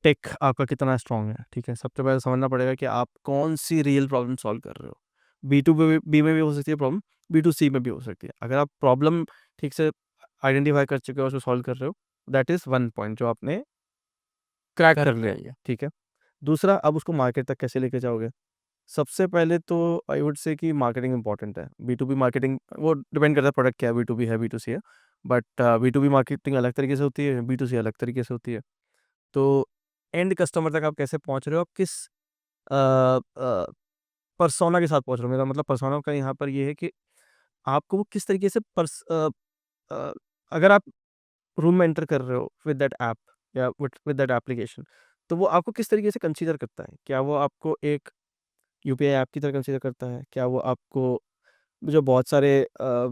टेक आपका कितना स्ट्रॉन्ग है, ठीक है? सबसे पहले समझना पड़ेगा कि आप कौन-सी रियल प्रॉब्लम सॉल्व कर रहे हो। बी टू बी में भी हो सकती है प्रॉब्लम, बी टू सी में भी हो सकती है। अगर आप प्रॉब्लम ठीक से आइडेंटिफ़ाई कर चुके हो, उसको सॉल्व कर रहे हो, दैट इज़ वन पॉइंट जो आपने क्रैक कर कर लिया लिया, ये। ठीक है? दूसरा, अब उसको मार्केट तक कैसे लेके जाओगे? सबसे पहले तो आई वुड से कि मार्केटिंग इम्पोर्टेंट है। बी टू बी मार्केटिंग वो डिपेंड करता है प्रोडक्ट क्या है, बी टू बी है, बी टू सी है। But B to B marketing अलग तरीके से होती है, बी टू सी अलग तरीके से होती है। तो एंड कस्टमर तक आप कैसे पहुँच रहे हो? आप किस अ पर्सोना के साथ पहुँच रहे हो। मेरा मतलब पर्सोना का यहाँ पर ये है कि आपको वो किस तरीके से अ, अगर आप रूम में एंटर कर रहे हो विद दैट ऐप या विद दैट एप्लीकेशन, तो वो आपको किस तरीके से कंसीडर करता है? क्या वो आपको एक यूपीआई ऐप की तरह कंसीडर करता है? क्या वो आपको जो बहुत सारे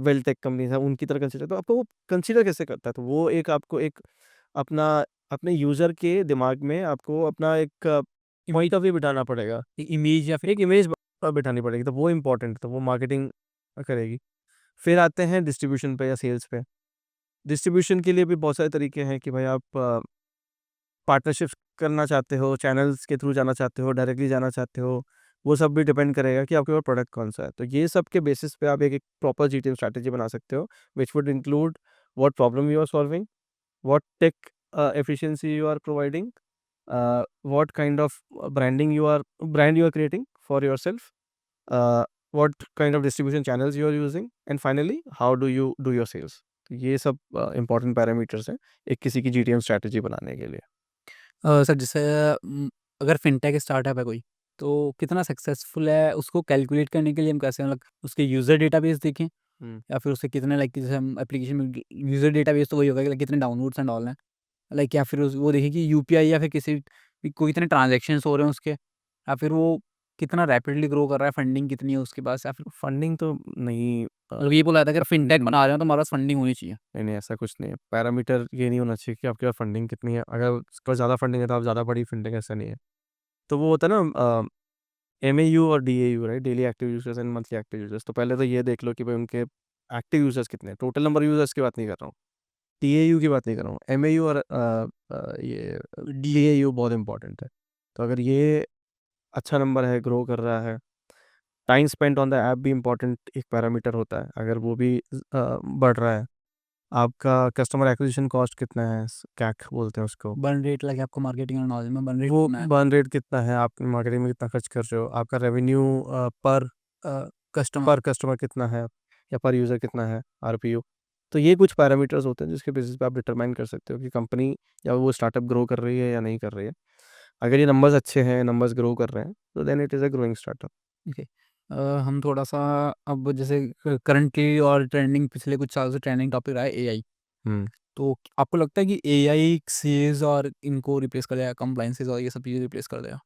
वेल टेक कंपनीज़ हैं, उनकी तरह कंसीडर तो आपको वो कंसीडर कैसे करता है? तो वो एक आपको एक अपना अपने यूज़र के दिमाग में आपको अपना एक पॉइंट ऑफ व्यू बिठाना पड़ेगा। इमेज या फिर एक इमेज बिठानी पड़ेगी, तो वो इम्पोर्टेंट है, तो वो मार्केटिंग करेगी। फिर आते हैं डिस्ट्रीब्यूशन पे या सेल्स पे। डिस्ट्रीब्यूशन के लिए भी बहुत सारे तरीके हैं कि भाई आप पार्टनरशिप्स करना चाहते हो, चैनल्स के थ्रू जाना चाहते हो, डायरेक्टली जाना चाहते हो, वो सब भी डिपेंड करेगा कि आपके पास प्रोडक्ट कौन-सा है। तो ये सब के बेसिस पे आप एक-एक प्रॉपर जीटीएम स्ट्रैटेजी बना सकते हो, which would include what problem you are solving, what tech efficiency you are providing, what kind of brand you are creating for yourself, what kind of distribution channels you are using, and finally how do you do your sales. तो ये सब important parameters हैं एक किसी की GTM strategy बनाने के लिए. सर जैसे अगर फिनटेक स्टार्टअप है कोई, तो कितना सक्सेसफुल है उसको कैलकुलेट करने के लिए हम कैसे मतलब उसके यूज़र डेटाबेस देखें या फिर उससे कितने लाइक जैसे हम एप्लीकेशन में यूज़र डेटाबेस तो वही होगा कि like कितने डाउनलोड्स एंड ऑल हैं, लाइक या फिर वो देखें कि यूपीआई या फिर किसी भी कोई कितने ट्रांजैक्शंस हो रहे हैं उसके, या फिर वो कितना रैपिडली ग्रो कर रहा है, फंडिंग कितनी है उसके पास, या फिर फंडिंग तो नहीं मतलब ये बोला था अगर फिनटेक बना रहे हो तो हमारे पास फंडिंग होनी चाहिए। नहीं नहीं ऐसा कुछ नहीं है. पैरामीटर ये नहीं होना चाहिए कि आपके पास फंडिंग कितनी है. अगर उसके पास ज़्यादा फंडिंग है तो आप ज़्यादा बड़ी फंडिंग, ऐसा नहीं है. तो वो होता है ना MAU और DAU, right, daily active users and monthly active users. तो पहले तो ये देख लो कि भाई उनके एक्टिव यूजर्स कितने हैं. टोटल नंबर यूजर्स की बात नहीं कर रहा हूँ, DAU की बात नहीं कर रहा हूँ. MAU और ये DAU बहुत इंपॉर्टेंट है. तो अगर ये अच्छा नंबर है, ग्रो कर रहा है, time spent on the app भी इम्पोर्टेंट एक पैरामीटर होता है, अगर वो भी बढ़ रहा है. आपका कस्टमर एक्विजिशन कॉस्ट कितना है, कैक बोलते हैं उसको. बर्न रेट लगे आपको मार्केटिंग और नॉलेज में बर्न रेट वो कितना है बर्न रेट कितना है, आप मार्केटिंग में कितना खर्च कर रहे हो, आपका रेवेन्यू पर कस्टमर। पर कस्टमर कितना है या पर यूज़र कितना है, RPU. तो ये कुछ पैरामीटर्स होते हैं जिसके बेसिस पे आप डिटरमाइन कर सकते हो कि कंपनी या वो स्टार्टअप ग्रो कर रही है या नहीं कर रही है. अगर ये नंबर्स अच्छे हैं, नंबर्स ग्रो कर रहे हैं, तो then it is a growing startup. Okay. हम थोड़ा सा अब जैसे करंटली और ट्रेंडिंग पिछले कुछ साल से ट्रेंडिंग टॉपिक रहा है एआई, हम्म. तो आपको लगता है कि एआई सीएस और इनको रिप्लेस कर देगा, कंप्लाइंसेस और ये सब चीज़ें रिप्लेस कर देगा?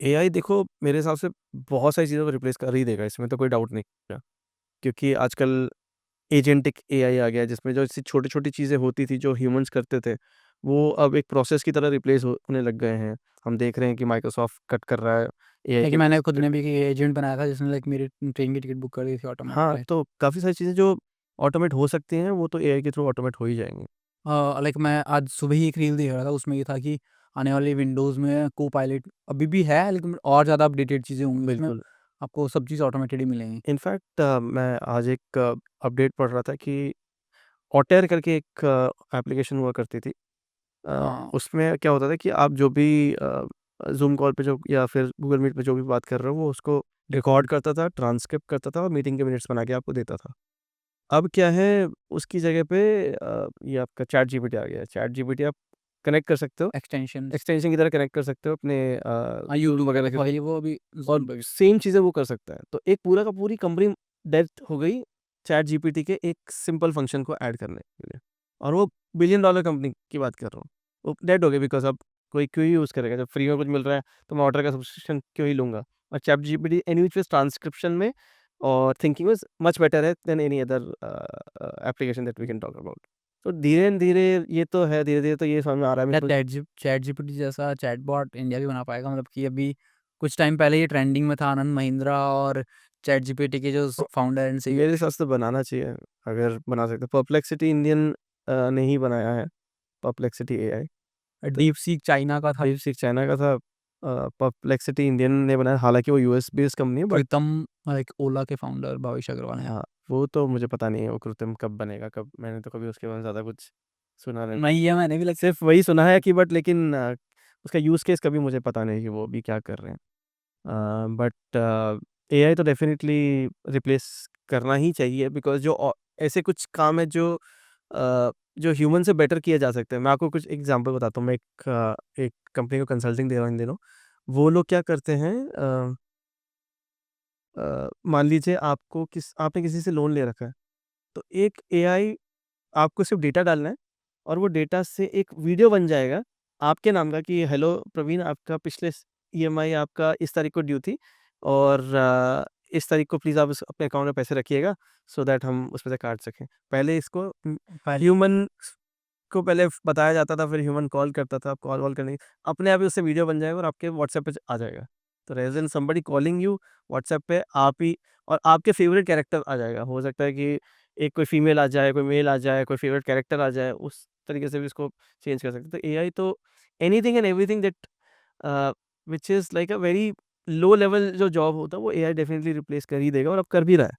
AI देखो मेरे हिसाब से बहुत सारी चीज़ों को रिप्लेस कर ही देगा, इसमें तो कोई डाउट नहीं है. क्योंकि आजकल एजेंटिक AI आ गया है जिसमें जो ऐसी छोटी-छोटी चीज़ें होती थी जो ह्यूमन्स करते थे, वो अब एक प्रोसेस की तरह रिप्लेस होने लग गए हैं. हम देख रहे हैं कि माइक्रोसॉफ्ट कट कर रहा है AI लेकिन के मैंने बेसिस खुद पे. ने भी एजेंट बनाया था जिसने लाइक मेरी ट्रेन की टिकट बुक कर दी थी हाँ, ऑटोमेटिकली। तो काफ़ी सारी चीज़ें जो ऑटोमेट हो सकती हैं, वो तो AI के थ्रू ऑटोमेट हो ही जाएँगी. लाइक मैं आज सुबह ही एक रील देख रहा था, उसमें ये था कि आने वाली विंडोज़ में को पायलट अभी भी है लेकिन और ज़्यादा अपडेटेड चीज़ें होंगी उसमें, बिल्कुल. आपको सब चीज़ ऑटोमेटेड ही मिलेंगी। इनफैक्ट मैं आज एक अपडेट पढ़ रहा था कि ऑटेर करके एक एप्लीकेशन हुआ करती थी. हाँ, उसमें क्या होता था कि आप जो भी ज़ूम कॉल पे जो या फिर गूगल मीट पे जो भी बात कर रहे हो, वो उसको रिकॉर्ड करता था, ट्रांसक्रिप्ट करता था और मीटिंग के मिनट्स बना के आपको देता था. अब क्या है, उसकी जगह पे ये आपका चैट जीपीटी आ गया है. चैट जीपीटी आप कनेक्ट कर सकते हो, एक्सटेंशंस। एक्सटेंशन की तरह कनेक्ट कर सकते हो अपने हाँ, टूल यूट्यूब वगैरह के, वही वो अभी और ज़ूम पे भी। सेम चीज़ें वो कर सकता है. तो एक पूरा का पूरी कंपनी डेथ हो गई चैट जीपीटी के एक सिंपल फंक्शन को ऐड करने के लिए. और वो बिलियन डॉलर कंपनी की बात कर रहा हूँ. वो डेड हो गई बिकॉज़ अब कोई क्यों ही यूज़ करेगा, जब फ्री में कुछ मिल रहा है तो मैं ऑर्डर का सब्सक्रिप्शन क्यों ही लूँगा. और ChatGPT any which ways transcription में और थिंकिंग में मच बेटर है than any other application that we can talk about. तो धीरे-धीरे ये तो है, धीरे-धीरे तो ये समझ में आ रहा है क्या मेरे को. चैट जीपीटी जैसा चैटबॉट इंडिया भी बना पाएगा? मतलब कि अभी कुछ टाइम पहले ये ट्रेंडिंग में था, आनंद महिंद्रा और चैट जीपीटी के जो फाउंडर एंड सीईओ। मेरे हिसाब से तो बनाना चाहिए, अगर बना सकते. परप्लेक्सिटी इंडियन ने ही बनाया है, परप्लेक्सिटी एआई. तो डीप सीक चाइना का था। DeepSeek चाइना का था, परप्लेक्सिटी इंडियन ने बनाया, हालाँकि वो यूएस बेस्ड कंपनी है, बट प्रीतम लाइक ओला के फाउंडर भविष्य अग्रवाल हैं। हाँ, वो तो मुझे पता नहीं है वो कृत्रिम कब बनेगा, कब. मैंने तो कभी उसके बारे में ज़्यादा कुछ सुना नहीं. नहीं है, मैंने भी लाइक सिर्फ़ वही सुना है कि बट लेकिन उसका यूज़ केस कभी मुझे पता नहीं कि वो अभी क्या कर रहे हैं. बट एआई तो डेफ़िनिटली रिप्लेस करना ही चाहिए बिकॉज़ जो ऐसे कुछ काम है जो ह्यूमन से बेटर किए जा सकते हैं. मैं आपको कुछ एग्ज़ाम्पल बताता हूँ. मैं एक कंपनी को कंसल्टिंग दे रहा हूँ इन दिनों. वो लोग क्या करते हैं, मान लीजिए आपने किसी से लोन ले रखा है, तो एक एआई, आपको सिर्फ़ डेटा डालना है और वो डेटा से एक वीडियो बन जाएगा आपके नाम का कि हेलो प्रवीण, आपका पिछले ईएमआई आपका इस तारीख को ड्यू थी और इस तारीख को प्लीज़ आप अपने अकाउंट में पैसे रखिएगा सो दैट हम उसमें से काट सकें. पहले इसको पहले ह्यूमन को पहले बताया जाता था, फिर ह्यूमन कॉल करता था. कॉल वॉल करने अपने आप ही उससे वीडियो बन जाएगा और आपके व्हाट्सएप पे आ जाएगा. तो rather than somebody calling you, WhatsApp पे आप ही और आपके फेवरेट कैरेक्टर आ जाएगा. हो सकता है कि एक कोई फीमेल आ जाए, कोई मेल आ जाए, कोई फेवरेट कैरेक्टर आ जाए, उस तरीके से भी इसको चेंज कर सकते हैं. तो एआई तो anything and everything that which is like a very low level जो जॉब होता है, वो एआई डेफिनिटली रिप्लेस कर ही देगा और अब कर भी रहा है.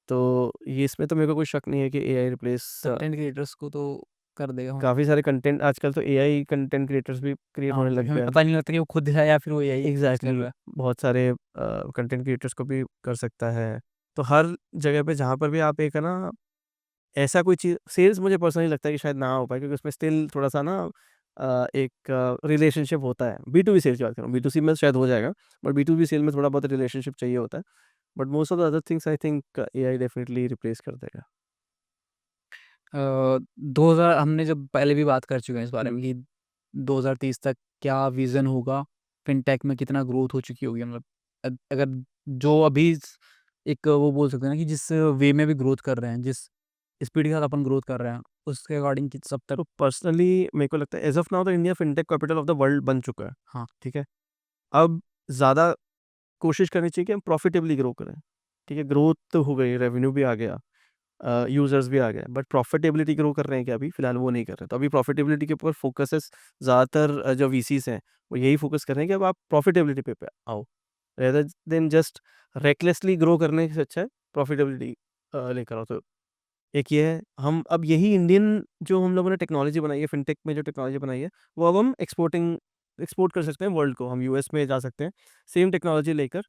तो ये इसमें तो मेरे को कोई शक नहीं है कि एआई रिप्लेस कंटेंट क्रिएटर्स को तो कर देगा वो। काफ़ी सारे कंटेंट आजकल तो एआई कंटेंट क्रिएटर्स भी क्रिएट हाँ, होने लग हमें गए हैं। पता नहीं लगता कि वो खुद है या फिर वो यही कर एग्जैक्टली रहा है। बहुत सारे कंटेंट क्रिएटर्स को भी कर सकता है। तो हर जगह पे जहाँ पर भी आप एक है ना ऐसा कोई चीज़ सेल्स मुझे पर्सनली लगता है कि शायद ना हो पाए क्योंकि उसमें स्टिल थोड़ा-सा ना एक रिलेशनशिप होता है। बी2बी सेल्स की बात कर रहा हूँ, बी2सी में शायद हो जाएगा, बट बी2बी सेल में थोड़ा बहुत रिलेशनशिप चाहिए होता है। But most of the other things I think AI definitely replace कर देगा। 2000 हमने जब पहले भी बात कर चुके हैं इस बारे हुँ। में कि 2030 तक क्या विज़न होगा, फ़िनटेक में कितना ग्रोथ हो चुकी होगी, मतलब अगर जो अभी एक वो बोल सकते हैं ना कि जिस वे में भी ग्रोथ कर रहे हैं, जिस स्पीड के साथ अपन ग्रोथ कर रहे हैं, उसके अकॉर्डिंग किस सब तक। तो पर्सनली मेरे को लगता है एज़ ऑफ नाउ तो India fintech capital of the world बन चुका है, हाँ, ठीक है? अब ज़्यादा कोशिश करनी चाहिए कि हम प्रॉफिटेबली ग्रो करें, ठीक है? ग्रोथ तो हो गई, रेवेन्यू भी आ गया, यूज़र्स भी आ गए, बट प्रॉफिटेबिलिटी ग्रो कर रहे हैं क्या अभी? फिलहाल वो नहीं कर रहे। तो अभी प्रॉफिटेबिलिटी के ऊपर फोकसेस ज़्यादातर जो वीसीज़ हैं, वो यही फोकस कर रहे हैं कि अब आप प्रॉफिटेबिलिटी पे आओ, rather than just recklessly grow करने से अच्छा है प्रॉफिटेबिलिटी लेकर आओ। तो एक ये है, हम अब यही इंडियन जो हम लोगों ने टेक्नोलॉजी बनाई है, फिनटेक में जो टेक्नोलॉजी बनाई है, वो अब हम एक्सपोर्ट कर सकते हैं वर्ल्ड को। हम यूएस में जा सकते हैं, सेम टेक्नोलॉजी लेकर,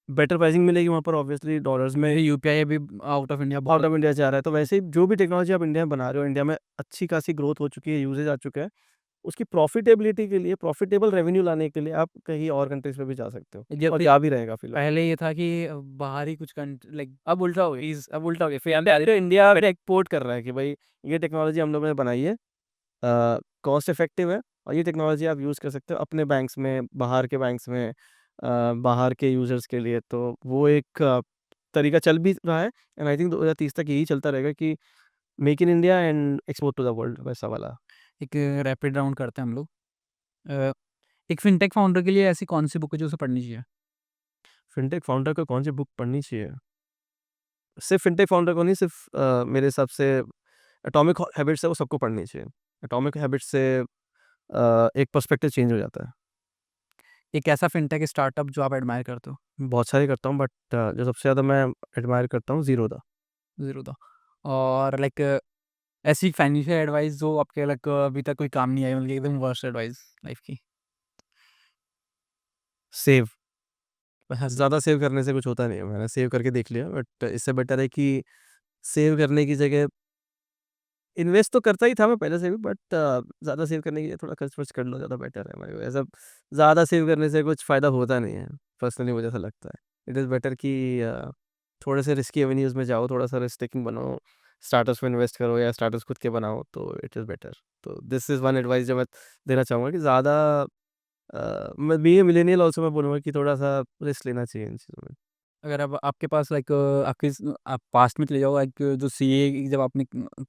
बेटर प्राइसिंग मिलेगी वहाँ पर ऑब्वियसली डॉलर्स में। मेरे यूपीआई अभी आउट ऑफ इंडिया आउट बहुत। ऑफ इंडिया जा रहा है, तो वैसे ही जो भी टेक्नोलॉजी आप इंडिया में बना रहे हो, इंडिया में अच्छी खासी ग्रोथ हो चुकी है, यूसेज आ चुका है। उसकी प्रॉफिटेबिलिटी के लिए, प्रॉफिटेबल रेवेन्यू लाने के लिए आप कहीं और कंट्रीज़ में भी जा सकते हो जब और भी जा भी रहे हैं काफ़ी लोग। पहले ये था कि बाहरी कुछ कंट्री लाइक अब उल्टा हो गया, अब उल्टा हो गया, फिर तो इंडिया एक्सपोर्ट कर रहा है कि भाई ये टेक्नोलॉजी हम लोगों ने बनाई है, कॉस्ट इफेक्टिव है और ये टेक्नोलॉजी आप यूज़ कर सकते हो अपने बैंक्स में, बाहर के बैंक्स में, बाहर के यूज़र्स के लिए। तो वो एक तरीका चल भी रहा है एंड आई थिंक 2030 तक यही चलता रहेगा कि make in India and export to the world वैसा वाला। एक रैपिड राउंड करते हैं हम लोग। अ, एक फिनटेक फाउंडर के लिए ऐसी कौन सी बुक है जो उसे पढ़नी चाहिए? फिनटेक फाउंडर को कौन सी बुक पढ़नी चाहिए? सिर्फ़ फिनटेक फाउंडर को नहीं, सिर्फ़ मेरे हिसाब से एटॉमिक हैबिट्स है वो सबको पढ़नी चाहिए। एटॉमिक हैबिट्स से एक पर्सपेक्टिव चेंज हो जाता है। एक ऐसा फिनटेक स्टार्टअप जो आप एडमायर करते हो? बहुत सारे करता हूँ बट जो सबसे ज़्यादा मैं एडमायर करता हूँ ज़ीरोधा। ज़ीरो द और लाइक ऐसी फाइनेंशियल एडवाइस जो आपके लाइक अभी तक कोई काम नहीं आई, मतलब कि एकदम वर्स्ट एडवाइस लाइफ की? सेव, बस। ज़्यादा सेव करने से कुछ होता नहीं है। मैंने सेव करके देख लिया बट इससे बेटर है कि सेव करने की जगह इन्वेस्ट तो करता ही था मैं पहले से भी बट ज़्यादा सेव करने की जगह थोड़ा खर्च-वर्च कर लो ज़्यादा बेटर है मेरे को। ऐसा ज़्यादा सेव करने से कुछ फ़ायदा होता नहीं है, पर्सनली मुझे ऐसा लगता है। इट इज़ बेटर कि थोड़े से रिस्की एवेन्यूज़ में जाओ, थोड़ा-सा रिस्क टेकिंग बनो, स्टार्टअप्स में इन्वेस्ट करो या स्टार्टअप्स खुद के बनाओ तो इट इज़ बेटर। तो दिस इज़ वन एडवाइस जो मैं देना चाहूँगा कि ज़्यादा मैं बीइंग अ मिलेनियल ऑल्सो मैं बोलूँगा कि थोड़ा-सा रिस्क लेना चाहिए इन चीज़ों में। अगर अब आपके पास लाइक आप पास्ट में चले जाओ, लाइक जो सीए जब आपने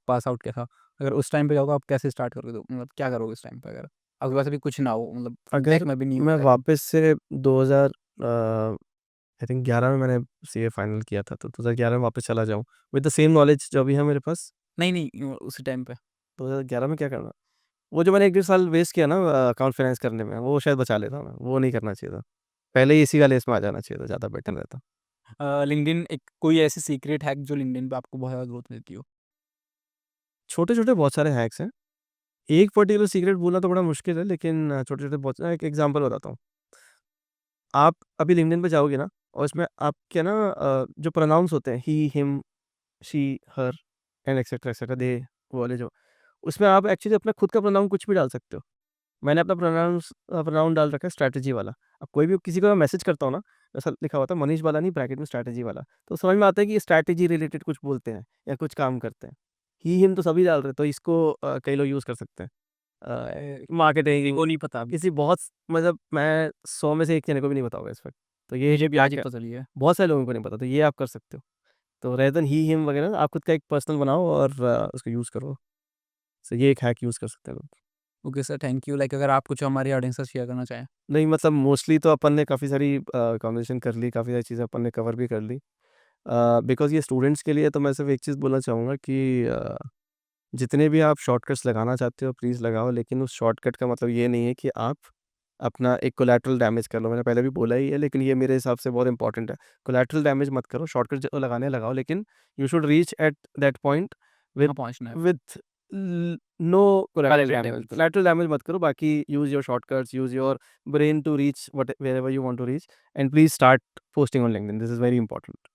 पास आउट किया था, अगर उस टाइम पे जाओगे आप कैसे स्टार्ट करोगे? तो मतलब क्या करोगे उस टाइम पे अगर आपके पास अभी कुछ ना हो, मतलब फिनटेक अगर में भी नहीं हो मैं पैसे? वापस से 2000 आई थिंक 11 में मैंने सीए फाइनल किया था, तो 2011 में वापस चला जाऊँ विद द सेम नॉलेज जो अभी है मेरे पास, नहीं, उसी टाइम पे। 2011 में क्या करना? वो जो मैंने 1 डेढ़ साल वेस्ट किया ना अकाउंट फाइनेंस करने में, वो शायद बचा लेता मैं, वो नहीं करना चाहिए था। पहले ही इसी वाले इसमें आ जाना चाहिए था, ज़्यादा बेटर रहता। लिंक्डइन एक कोई ऐसी सीक्रेट हैक जो लिंक्डइन पे आपको बहुत ज़्यादा ग्रोथ मिलती हो? छोटे-छोटे बहुत सारे हैक्स हैं। एक पर्टिकुलर सीक्रेट बोलना तो बड़ा मुश्किल है, लेकिन छोटे-छोटे बहुत एक एग्ज़ाम्पल बताता हूँ। आप अभी लिंक्डइन पे जाओगे ना और इसमें आपके ना जो प्रोनाउंस होते हैं ही, him, she, her and etcetera, they वो वाले जो उसमें आप एक्चुअली अपना खुद का प्रोनाउन कुछ भी डाल सकते हो। मैंने अपना प्रोनाउन डाल रखा है स्ट्रैटेजी वाला। अब कोई भी किसी को मैं मैसेज करता हूँ ना, ऐसा लिखा होता है मनीष बालानी ब्रैकेट में स्ट्रैटेजी वाला, तो समझ में आता है कि ये स्ट्रैटेजी रिलेटेड कुछ बोलते हैं या कुछ काम करते हैं। ही, हिम तो सभी डाल रहे हैं, तो इसको कई लोग यूज़ कर सकते हैं। मार्केटिंग वो नहीं पता अभी। किसी बहुत मतलब मैं 100 में से 1 जने को भी नहीं पता होगा इस वक़्त। तो ये मुझे भी आज ही हैक पता चली है। बहुत सारे लोगों को नहीं पता, तो ये आप कर सकते हो। तो रेदर देन ही, हिम वगैरह आप खुद का एक पर्सनल बनाओ और उसको यूज़ करो। सो ये एक हैक यूज़ कर सकते हैं लोग। Okay sir, thank you. Like अगर आप कुछ हमारी ऑडियंस से शेयर करना चाहें? नहीं मतलब मोस्टली तो अपन ने काफ़ी सारी कन्वर्सेशन कर ली, काफ़ी सारी चीज़ें अपन ने कवर भी कर ली। बिकॉज़ ये स्टूडेंट्स के लिए तो मैं सिर्फ़ एक चीज़ बोलना चाहूँगा कि जितने भी आप शॉर्टकट्स लगाना चाहते हो प्लीज़ लगाओ, लेकिन उस शॉर्टकट का मतलब ये नहीं है कि आप अपना एक कोलैटरल डैमेज कर लो। मैंने पहले भी बोला ही है लेकिन ये मेरे हिसाब से बहुत इम्पोर्टेंट है। कोलैटरल डैमेज मत करो, शॉर्टकट जो लगाने हैं लगाओ, लेकिन you should reach at that point कहाँ विद पहुँचना है? With no Collateral collateral damage. damage. Collateral damage मत करो, बाकी use your shortcuts, use your brain to reach wherever you want to reach, and please start posting on LinkedIn. This is very important.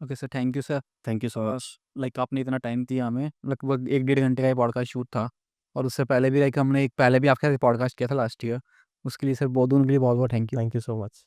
Okay sir, thank you sir. Thank you so much. Like आपने इतना time दिया हमें, लगभग 1 डेढ़ घंटे का ये podcast shoot था, और उससे पहले भी लाइक हमने एक पहले भी आपके साथ पॉडकास्ट किया था लास्ट ईयर, उसके लिए सर बहुत उनके लिए बहुत बहुत thank you. Thank you so much.